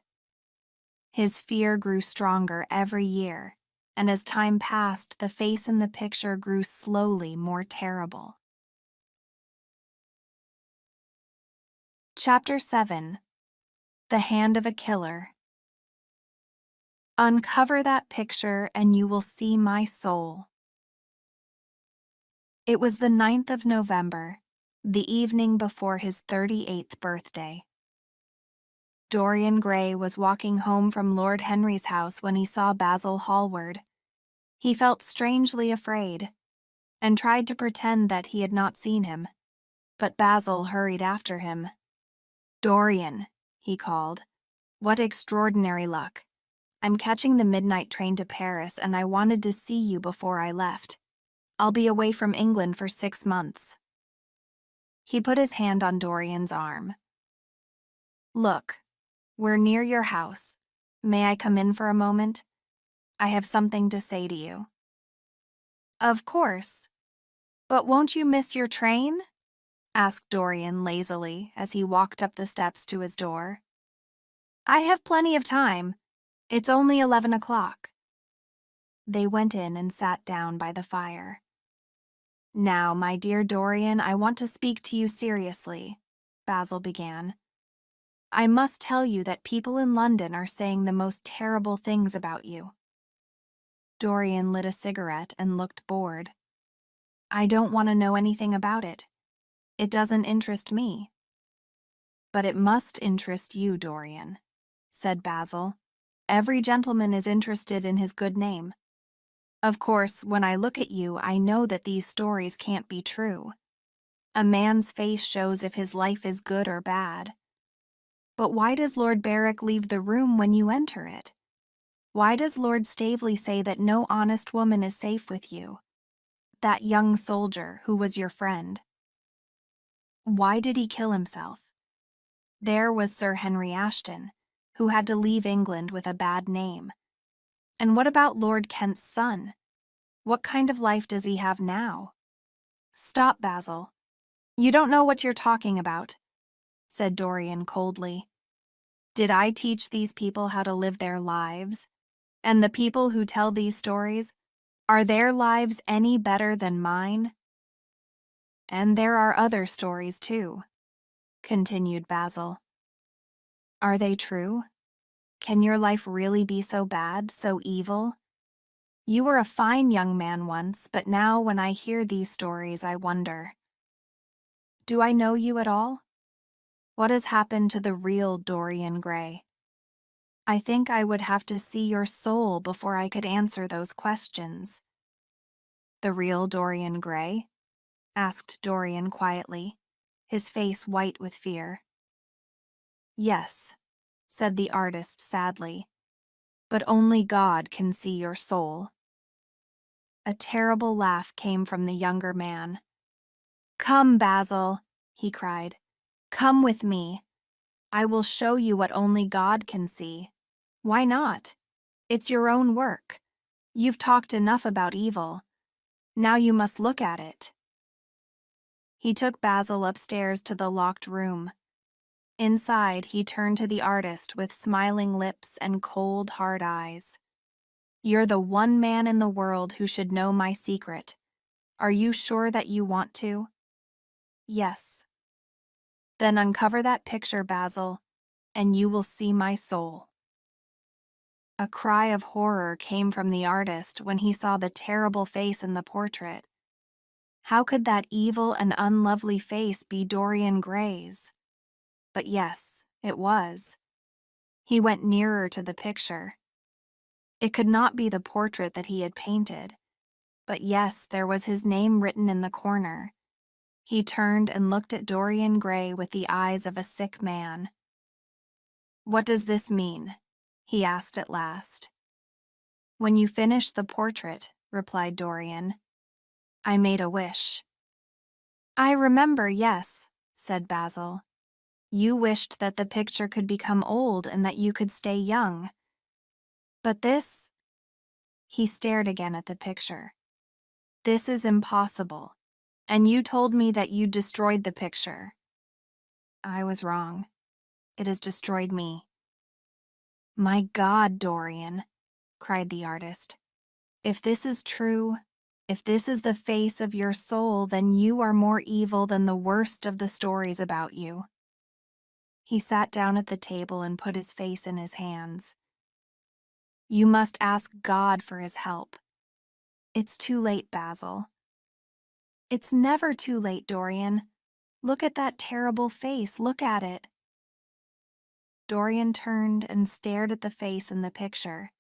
His fear grew stronger every year, and as time passed, the face in the picture grew slowly more terrible. Chapter 7. The Hand of a Killer. Uncover that picture and you will see my soul. It was the 9th of November, the evening before his 38th birthday. Dorian Gray was walking home from Lord Henry's house when he saw Basil Hallward. He felt strangely afraid, and tried to pretend that he had not seen him, but Basil hurried after him. "Dorian," he called, "what extraordinary luck. I'm catching the midnight train to Paris, and I wanted to see you before I left. I'll be away from England for 6 months." He put his hand on Dorian's arm. "Look, we're near your house. May I come in for a moment? I have something to say to you." "Of course. But won't you miss your train?" asked Dorian lazily as he walked up the steps to his door. "I have plenty of time. It's only 11 o'clock. They went in and sat down by the fire. "Now, my dear Dorian, I want to speak to you seriously," Basil began. "I must tell you that people in London are saying the most terrible things about you." Dorian lit a cigarette and looked bored. "I don't want to know anything about it. It doesn't interest me." "But it must interest you, Dorian," said Basil. "Every gentleman is interested in his good name. Of course, when I look at you, I know that these stories can't be true. A man's face shows if his life is good or bad. But why does Lord Berwick leave the room when you enter it? Why does Lord Staveley say that no honest woman is safe with you? That young soldier who was your friend. Why did he kill himself? There was Sir Henry Ashton, who had to leave England with a bad name. And what about Lord Kent's son? What kind of life does he have now?" "Stop, Basil. You don't know what you're talking about," said Dorian coldly. "Did I teach these people how to live their lives? And the people who tell these stories, are their lives any better than mine? And there are other stories, too," continued Basil. "Are they true? Can your life really be so bad, so evil? You were a fine young man once, but now when I hear these stories, I wonder. Do I know you at all? What has happened to the real Dorian Gray? I think I would have to see your soul before I could answer those questions." "The real Dorian Gray?" asked Dorian quietly, his face white with fear. "Yes," said the artist sadly, "but only God can see your soul." A terrible laugh came from the younger man. "Come, Basil," he cried. "Come with me. I will show you what only God can see. Why not? It's your own work. You've talked enough about evil. Now you must look at it." He took Basil upstairs to the locked room. Inside, he turned to the artist with smiling lips and cold, hard eyes. "You're the one man in the world who should know my secret. Are you sure that you want to?" "Yes." Then uncover that picture, Basil, and you will see my soul." A cry of horror came from the artist when he saw the terrible face in the portrait. How could that evil and unlovely face be Dorian Gray's? But yes, it was. He went nearer to the picture. It could not be the portrait that he had painted. But yes, there was his name written in the corner. He turned and looked at Dorian Gray with the eyes of a sick man. "What does this mean?" he asked at last. "When you finished the portrait," replied Dorian, "I made a wish." "I remember, yes," said Basil. "You wished that the picture could become old and that you could stay young. But this—" He stared again at the picture. "This is impossible. And you told me that you destroyed the picture." "I was wrong. It has destroyed me." "My God, Dorian," cried the artist. "If this is true, if this is the face of your soul, then you are more evil than the worst of the stories about you." He sat down at the table and put his face in his hands. "You must ask God for his help. It's too late, Basil." "It's never too late, Dorian. Look at that terrible face. Look at it." Dorian turned and stared at the face in the picture.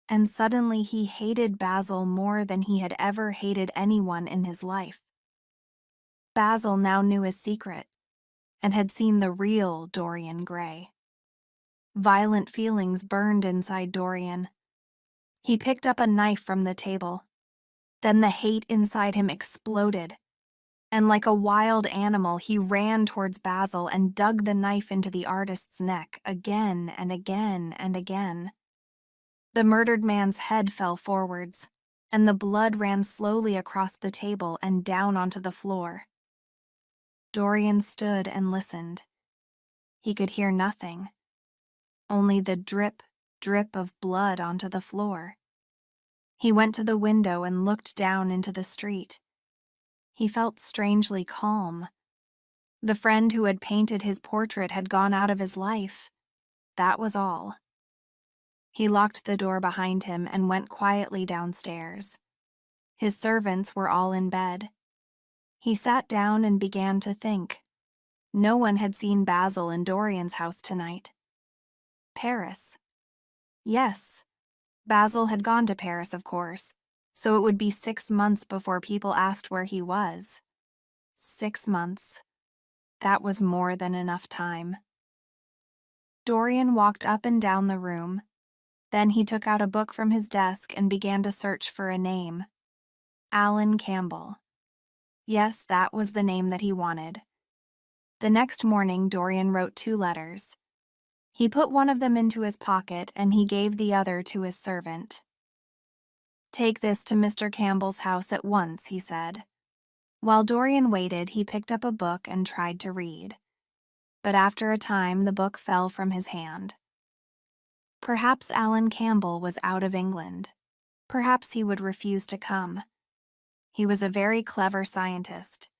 And suddenly he hated Basil more than he had ever hated anyone in his life. Basil now knew his secret and had seen the real Dorian Gray. Violent feelings burned inside Dorian. He picked up a knife from the table. Then the hate inside him exploded, and like a wild animal, he ran towards Basil and dug the knife into the artist's neck again and again and again. The murdered man's head fell forwards, and the blood ran slowly across the table and down onto the floor. Dorian stood and listened. He could hear nothing, only the drip, drip of blood onto the floor. He went to the window and looked down into the street. He felt strangely calm. The friend who had painted his portrait had gone out of his life. That was all. He locked the door behind him and went quietly downstairs. His servants were all in bed. He sat down and began to think. No one had seen Basil in Dorian's house tonight. Paris. Yes, Basil had gone to Paris, of course, so it would be 6 months before people asked where he was. 6 months. That was more than enough time. Dorian walked up and down the room. Then he took out a book from his desk and began to search for a name. Alan Campbell. Yes, that was the name that he wanted. The next morning, Dorian wrote 2 letters. He put one of them into his pocket and he gave the other to his servant. "Take this to Mr. Campbell's house at once," he said. While Dorian waited, he picked up a book and tried to read. But after a time, the book fell from his hand. Perhaps Alan Campbell was out of England. Perhaps he would refuse to come. He was a very clever scientist,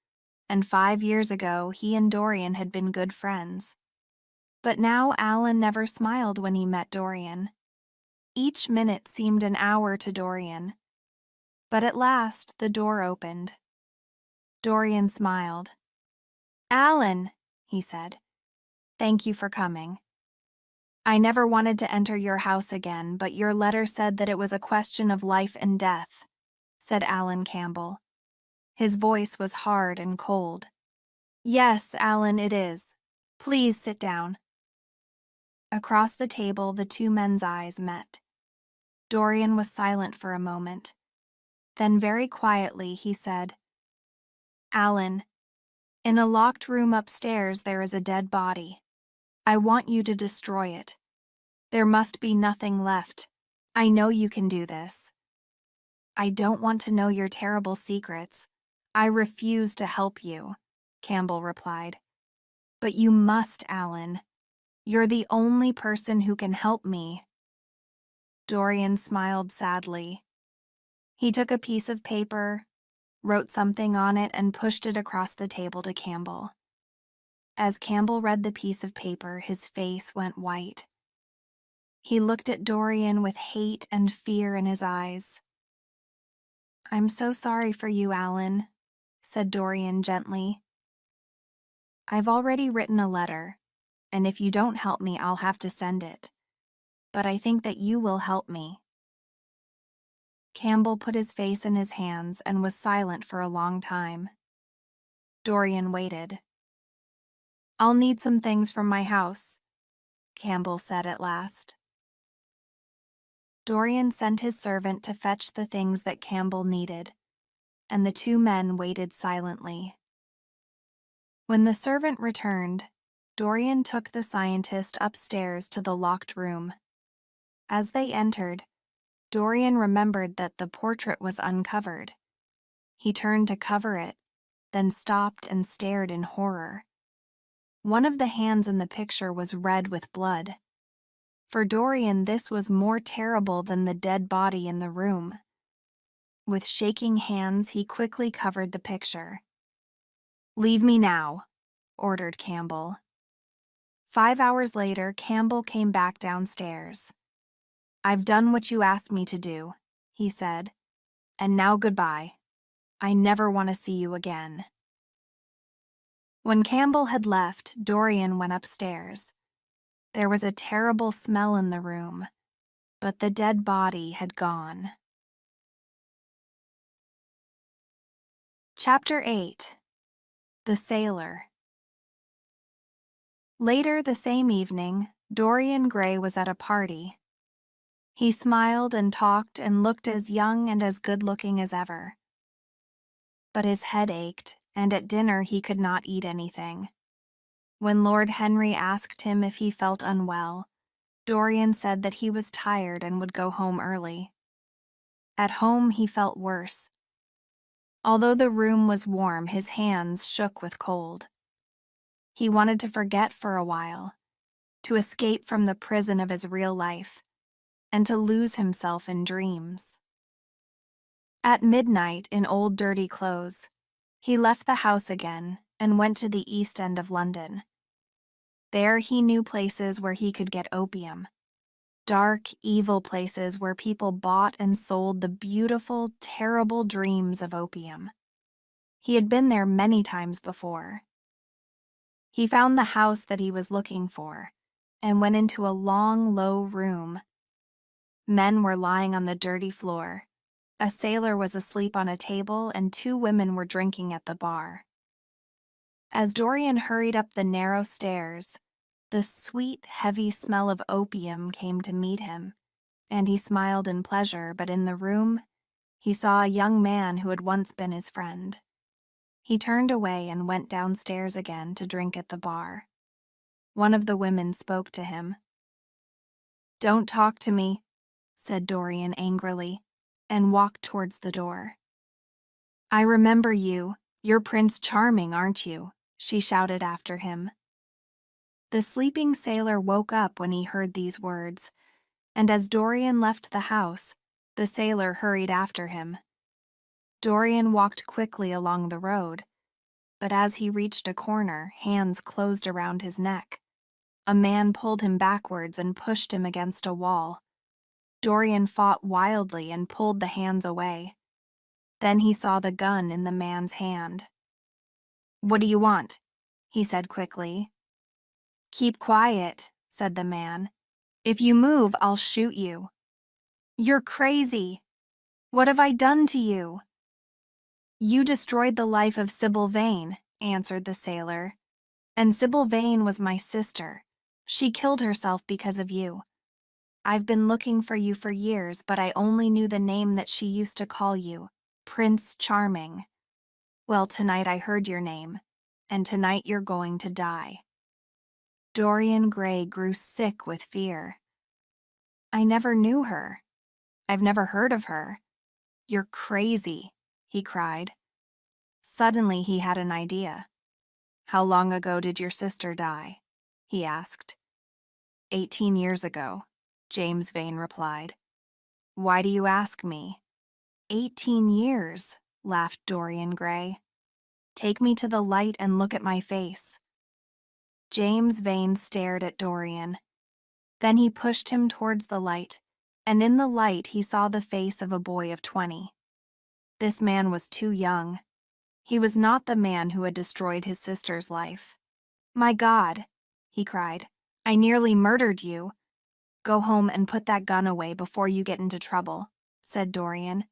and 5 years ago he and Dorian had been good friends. But now Alan never smiled when he met Dorian. Each minute seemed an hour to Dorian. But at last the door opened. Dorian smiled. "Alan," he said, "thank you for coming. I never wanted to enter your house again, but your letter said that it was a question of life and death," said Alan Campbell. His voice was hard and cold. "Yes, Alan, it is. Please sit down." Across the table, the 2 men's eyes met. Dorian was silent for a moment. Then very quietly he said, "Alan, in a locked room upstairs there is a dead body. I want you to destroy it. There must be nothing left. I know you can do this." "I don't want to know your terrible secrets. I refuse to help you," Campbell replied. "But you must, Alan. You're the only person who can help me." Dorian smiled sadly. He took a piece of paper, wrote something on it, and pushed it across the table to Campbell. As Campbell read the piece of paper, his face went white. He looked at Dorian with hate and fear in his eyes. "I'm so sorry for you, Alan," said Dorian gently. "I've already written a letter, and if you don't help me, I'll have to send it. But I think that you will help me." Campbell put his face in his hands and was silent for a long time. Dorian waited. "I'll need some things from my house," Campbell said at last. Dorian sent his servant to fetch the things that Campbell needed, and the two men waited silently. When the servant returned, Dorian took the scientist upstairs to the locked room. As they entered, Dorian remembered that the portrait was uncovered. He turned to cover it, then stopped and stared in horror. One of the hands in the picture was red with blood. For Dorian, this was more terrible than the dead body in the room. With shaking hands, he quickly covered the picture. "Leave me now," ordered Campbell. 5 hours later, Campbell came back downstairs. "I've done what you asked me to do," he said. "And now goodbye. I never want to see you again." When Campbell had left, Dorian went upstairs. There was a terrible smell in the room, but the dead body had gone. Chapter 8. The Sailor. Later the same evening, Dorian Gray was at a party. He smiled and talked and looked as young and as good-looking as ever. But his head ached, and at dinner he could not eat anything. When Lord Henry asked him if he felt unwell, Dorian said that he was tired and would go home early. At home he felt worse. Although the room was warm, his hands shook with cold. He wanted to forget for a while, to escape from the prison of his real life, and to lose himself in dreams. At midnight, in old dirty clothes, he left the house again and went to the East End of London. There he knew places where he could get opium. Dark, evil places where people bought and sold the beautiful, terrible dreams of opium. He had been there many times before. He found the house that he was looking for and went into a long, low room. Men were lying on the dirty floor. A sailor was asleep on a table, and 2 women were drinking at the bar. As Dorian hurried up the narrow stairs, the sweet, heavy smell of opium came to meet him, and he smiled in pleasure, but in the room, he saw a young man who had once been his friend. He turned away and went downstairs again to drink at the bar. One of the women spoke to him. "Don't talk to me," said Dorian angrily, and walked towards the door. "I remember you. You're Prince Charming, aren't you?" she shouted after him. The sleeping sailor woke up when he heard these words, and as Dorian left the house, the sailor hurried after him. Dorian walked quickly along the road, but as he reached a corner, hands closed around his neck. A man pulled him backwards and pushed him against a wall. Dorian fought wildly and pulled the hands away. Then he saw the gun in the man's hand. "What do you want?" he said quickly. "Keep quiet," said the man. "If you move, I'll shoot you." "You're crazy. What have I done to you?" "You destroyed the life of Sybil Vane," answered the sailor. "And Sybil Vane was my sister. She killed herself because of you. I've been looking for you for years, but I only knew the name that she used to call you, Prince Charming. Well, tonight I heard your name, and tonight you're going to die." Dorian Gray grew sick with fear. "I never knew her. I've never heard of her." "You're crazy," he cried. Suddenly he had an idea. "How long ago did your sister die?" he asked. 18 years ago, James Vane replied. "Why do you ask me?" 18 years, laughed Dorian Gray. "Take me to the light and look at my face." James Vane stared at Dorian. Then he pushed him towards the light, and in the light he saw the face of a boy of 20. This man was too young. He was not the man who had destroyed his sister's life. "My God," he cried, "I nearly murdered you." "Go home and put that gun away before you get into trouble," said Dorian,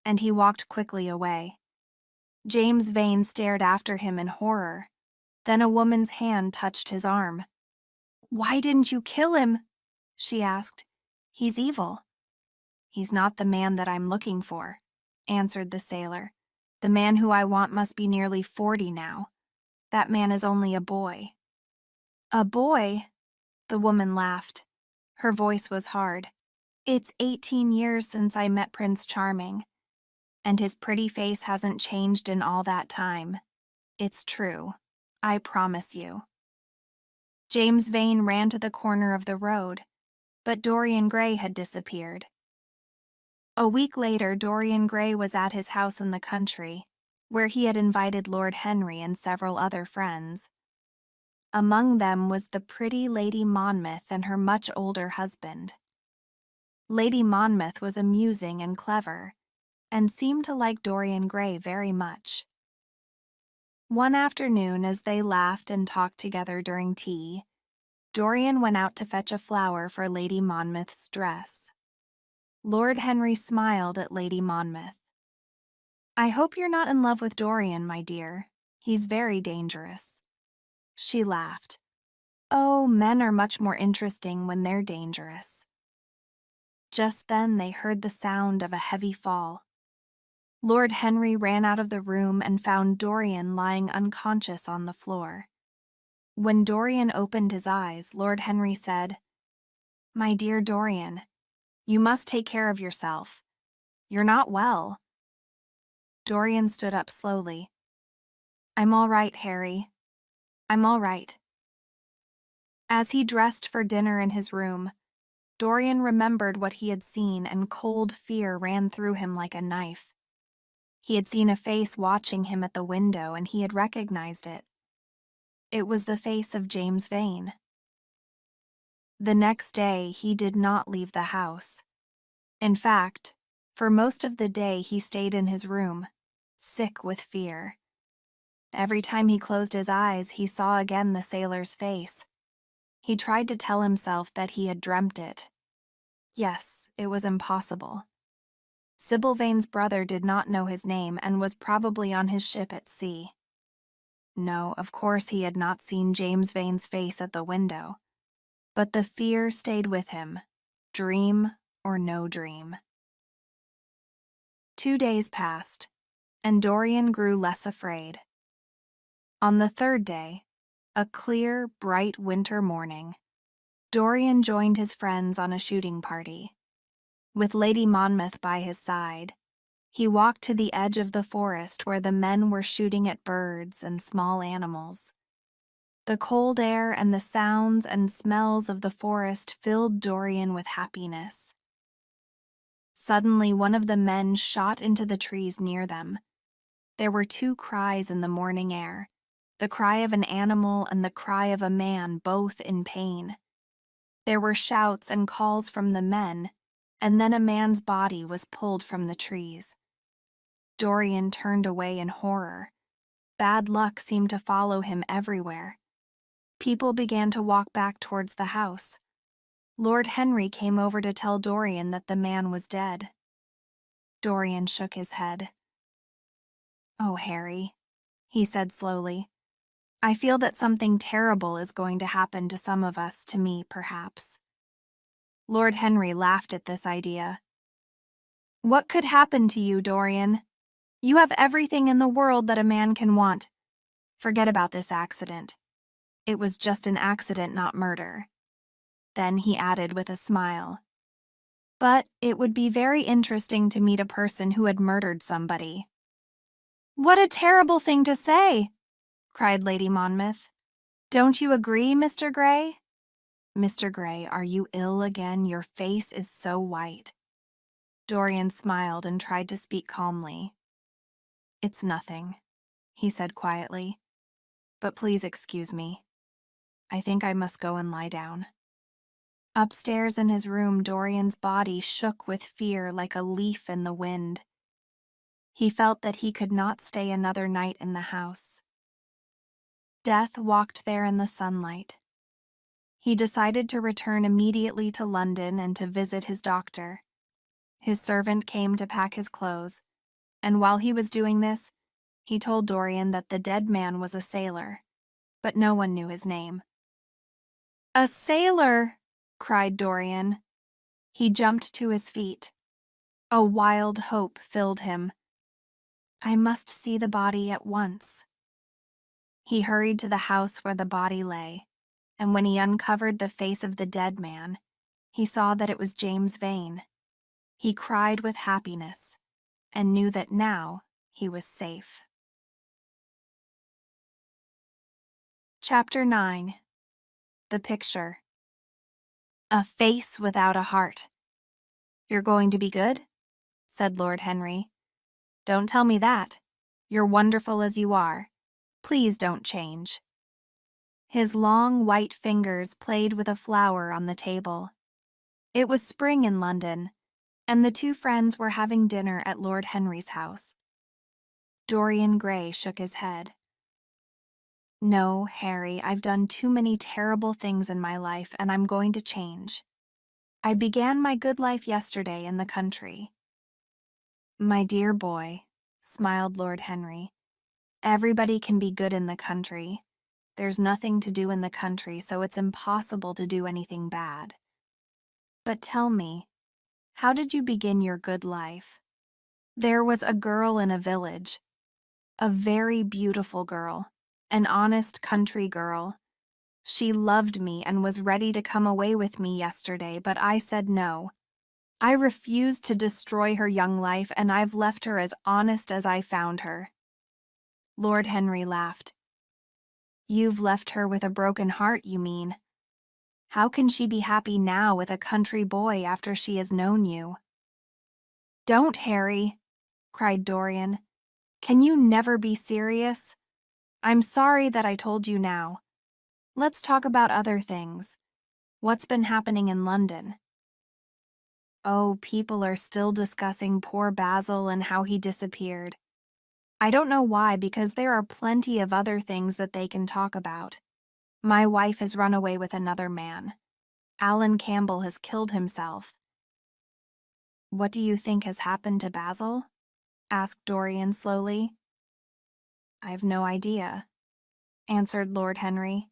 and he walked quickly away. James Vane stared after him in horror. Then a woman's hand touched his arm. "Why didn't you kill him?" she asked. "He's evil." "He's not the man that I'm looking for," answered the sailor. "The man who I want must be nearly 40 now. That man is only a boy." "A boy?" The woman laughed. Her voice was hard. "It's 18 years since I met Prince Charming, and his pretty face hasn't changed in all that time. It's true. I promise you." James Vane ran to the corner of the road, but Dorian Gray had disappeared. A week later, Dorian Gray was at his house in the country, where he had invited Lord Henry and several other friends. Among them was the pretty Lady Monmouth and her much older husband. Lady Monmouth was amusing and clever, and seemed to like Dorian Gray very much. One afternoon, as they laughed and talked together during tea, Dorian went out to fetch a flower for Lady Monmouth's dress. Lord Henry smiled at Lady Monmouth. "I hope you're not in love with Dorian, my dear. He's very dangerous." She laughed. "Oh, men are much more interesting when they're dangerous." Just then they heard the sound of a heavy fall. Lord Henry ran out of the room and found Dorian lying unconscious on the floor. When Dorian opened his eyes, Lord Henry said, "My dear Dorian, you must take care of yourself. You're not well." Dorian stood up slowly. "I'm all right, Harry. I'm all right." As he dressed for dinner in his room, Dorian remembered what he had seen, and cold fear ran through him like a knife. He had seen a face watching him at the window, and he had recognized it. It was the face of James Vane. The next day, he did not leave the house. In fact, for most of the day he stayed in his room, sick with fear. Every time he closed his eyes, he saw again the sailor's face. He tried to tell himself that he had dreamt it. Yes, it was impossible. Sybil Vane's brother did not know his name and was probably on his ship at sea. No, of course he had not seen James Vane's face at the window. But the fear stayed with him, dream or no dream. 2 days passed, and Dorian grew less afraid. On the third day, a clear, bright winter morning, Dorian joined his friends on a shooting party. With Lady Monmouth by his side, he walked to the edge of the forest where the men were shooting at birds and small animals. The cold air and the sounds and smells of the forest filled Dorian with happiness. Suddenly, one of the men shot into the trees near them. There were 2 cries in the morning air, the cry of an animal and the cry of a man, both in pain. There were shouts and calls from the men, and then a man's body was pulled from the trees. Dorian turned away in horror. Bad luck seemed to follow him everywhere. People began to walk back towards the house. Lord Henry came over to tell Dorian that the man was dead. Dorian shook his head. "Oh, Harry," he said slowly, "I feel that something terrible is going to happen to some of us, to me, perhaps." Lord Henry laughed at this idea. "What could happen to you, Dorian? You have everything in the world that a man can want. Forget about this accident. It was just an accident, not murder." Then he added with a smile, "But it would be very interesting to meet a person who had murdered somebody." "What a terrible thing to say!" cried Lady Monmouth. "Don't you agree, Mr. Gray?" "Mr. Gray, are you ill again? Your face is so white." Dorian smiled and tried to speak calmly. "It's nothing," he said quietly. "But please excuse me." I think I must go and lie down." Upstairs in his room, Dorian's body shook with fear like a leaf in the wind. He felt that he could not stay another night in the house. Death walked there in the sunlight. He decided to return immediately to London and to visit his doctor. His servant came to pack his clothes, and while he was doing this, he told Dorian that the dead man was a sailor, but no one knew his name. "A sailor!" cried Dorian. He jumped to his feet. A wild hope filled him. "I must see the body at once." He hurried to the house where the body lay, and when he uncovered the face of the dead man, he saw that it was James Vane. He cried with happiness and knew that now he was safe. Chapter 9. The Picture. A face without a heart. "You're going to be good?" said Lord Henry. "Don't tell me that. You're wonderful as you are. Please don't change." His long white fingers played with a flower on the table. It was spring in London, and the two friends were having dinner at Lord Henry's house. Dorian Gray shook his head. "No, Harry, I've done too many terrible things in my life, and I'm going to change. I began my good life yesterday in the country." "My dear boy," smiled Lord Henry, "everybody can be good in the country. There's nothing to do in the country, so it's impossible to do anything bad. But tell me, how did you begin your good life?" "There was a girl in a village, a very beautiful girl, an honest country girl. She loved me and was ready to come away with me yesterday, but I said no. I refused to destroy her young life, and I've left her as honest as I found her." Lord Henry laughed. "You've left her with a broken heart, you mean. How can she be happy now with a country boy after she has known you?" "Don't, Harry," cried Dorian. "Can you never be serious? I'm sorry that I told you now. Let's talk about other things. What's been happening in London?" "Oh, people are still discussing poor Basil and how he disappeared. I don't know why, because there are plenty of other things that they can talk about. My wife has run away with another man. Alan Campbell has killed himself." "What do you think has happened to Basil?" asked Dorian slowly. "I've no idea," answered Lord Henry.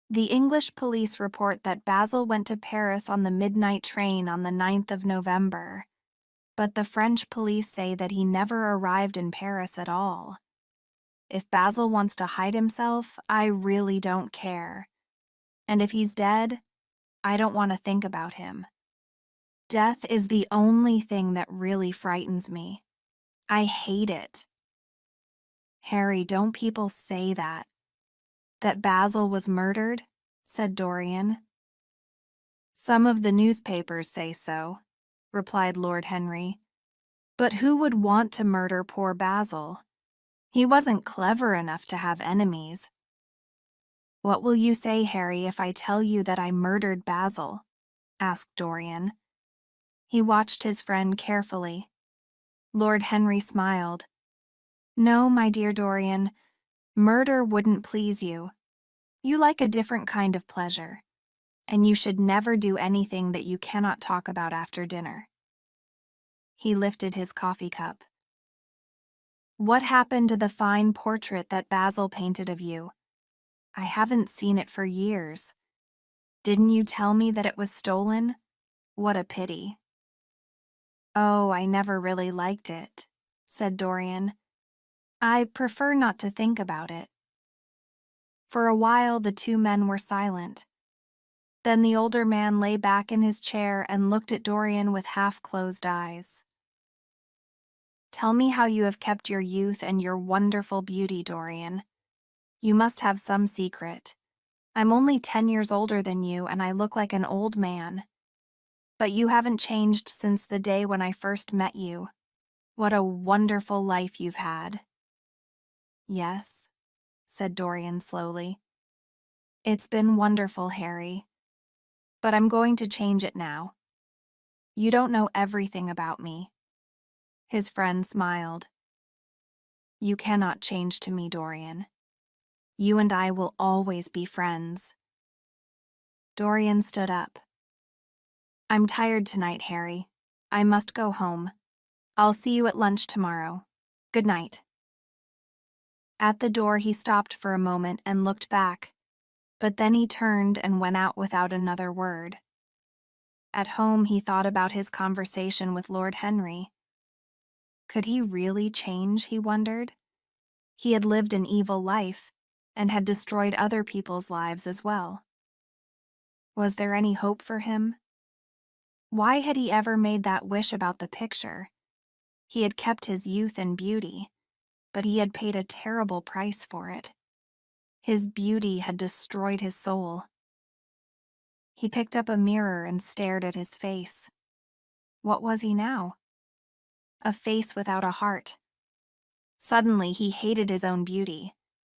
"The English police report that Basil went to Paris on the midnight train on the 9th of November, but the French police say that he never arrived in Paris at all. If Basil wants to hide himself, I really don't care. And if he's dead, I don't want to think about him. Death is the only thing that really frightens me. I hate it." "Harry, don't people say that? That Basil was murdered?" said Dorian. "Some of the newspapers say so," replied Lord Henry. "But who would want to murder poor Basil? He wasn't clever enough to have enemies." "What will you say, Harry, if I tell you that I murdered Basil?" asked Dorian. He watched his friend carefully. Lord Henry smiled. "No, my dear Dorian, murder wouldn't please you. You like a different kind of pleasure, and you should never do anything that you cannot talk about after dinner." He lifted his coffee cup. "What happened to the fine portrait that Basil painted of you? I haven't seen it for years. Didn't you tell me that it was stolen? What a pity." "Oh, I never really liked it," said Dorian. "I prefer not to think about it." For a while the two men were silent. Then the older man lay back in his chair and looked at Dorian with half-closed eyes. "Tell me how you have kept your youth and your wonderful beauty, Dorian. You must have some secret. I'm only 10 years older than you, and I look like an old man. But you haven't changed since the day when I first met you. What a wonderful life you've had." "Yes," said Dorian slowly. It's been wonderful, Harry. But I'm going to change it now. You don't know everything about me. His friend smiled. You cannot change to me, Dorian. You and I will always be friends. Dorian stood up. I'm tired tonight, Harry. I must go home. I'll see you at lunch tomorrow. Good night. At the door, he stopped for a moment and looked back, but then he turned and went out without another word. At home, he thought about his conversation with Lord Henry. Could he really change, he wondered? He had lived an evil life and had destroyed other people's lives as well. Was there any hope for him? Why had he ever made that wish about the picture? He had kept his youth and beauty, but he had paid a terrible price for it. His beauty had destroyed his soul. He picked up a mirror and stared at his face. What was he now? A face without a heart. Suddenly, he hated his own beauty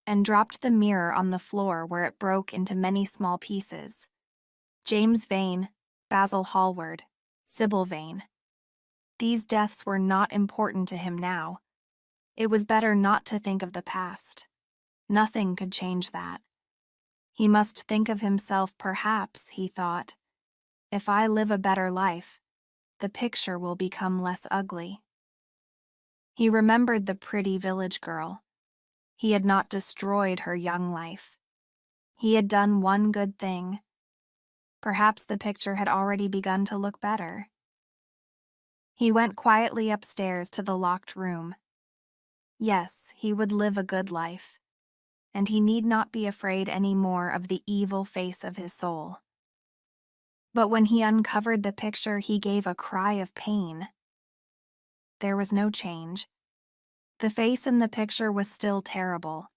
and dropped the mirror on the floor where it broke into many small pieces. James Vane, Basil Hallward, Sybil Vane. These deaths were not important to him now. It was better not to think of the past. Nothing could change that. He must think of himself, perhaps, he thought. If I live a better life, the picture will become less ugly. He remembered the pretty village girl. He had not destroyed her young life. He had done one good thing. Perhaps the picture had already begun to look better. He went quietly upstairs to the locked room. Yes, he would live a good life, and he need not be afraid any more of the evil face of his soul. But when he uncovered the picture, he gave a cry of pain. There was no change. The face in the picture was still terrible,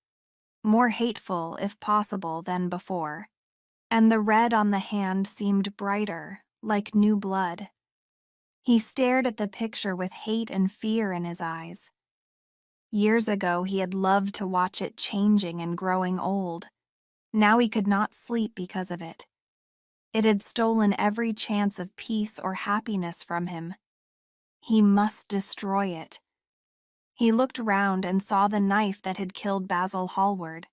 more hateful, if possible, than before, and the red on the hand seemed brighter, like new blood. He stared at the picture with hate and fear in his eyes. Years ago, he had loved to watch it changing and growing old. Now he could not sleep because of it. It had stolen every chance of peace or happiness from him. He must destroy it. He looked round and saw the knife that had killed Basil Hallward.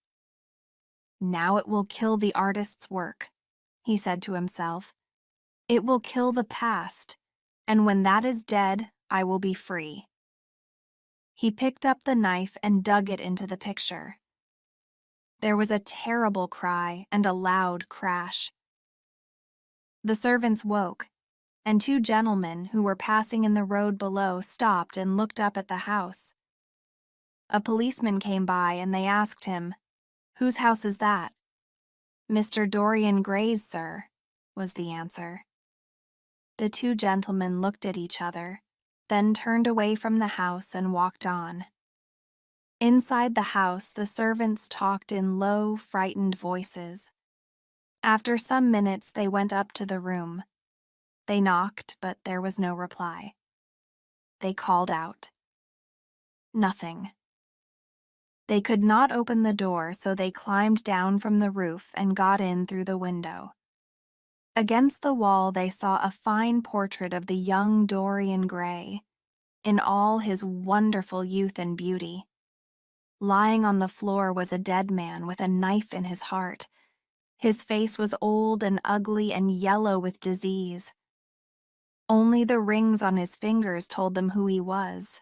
Now it will kill the artist's work, he said to himself. It will kill the past, and when that is dead, I will be free. He picked up the knife and dug it into the picture. There was a terrible cry and a loud crash. The servants woke, and two gentlemen who were passing in the road below stopped and looked up at the house. A policeman came by and they asked him, "Whose house is that?" "Mr. Dorian Gray's, sir," was the answer. The two gentlemen looked at each other, then turned away from the house and walked on. Inside the house, the servants talked in low, frightened voices. After some minutes, they went up to the room. They knocked, but there was no reply. They called out. Nothing. They could not open the door, so they climbed down from the roof and got in through the window. Against the wall, they saw a fine portrait of the young Dorian Gray, in all his wonderful youth and beauty. Lying on the floor was a dead man with a knife in his heart. His face was old and ugly and yellow with disease. Only the rings on his fingers told them who he was,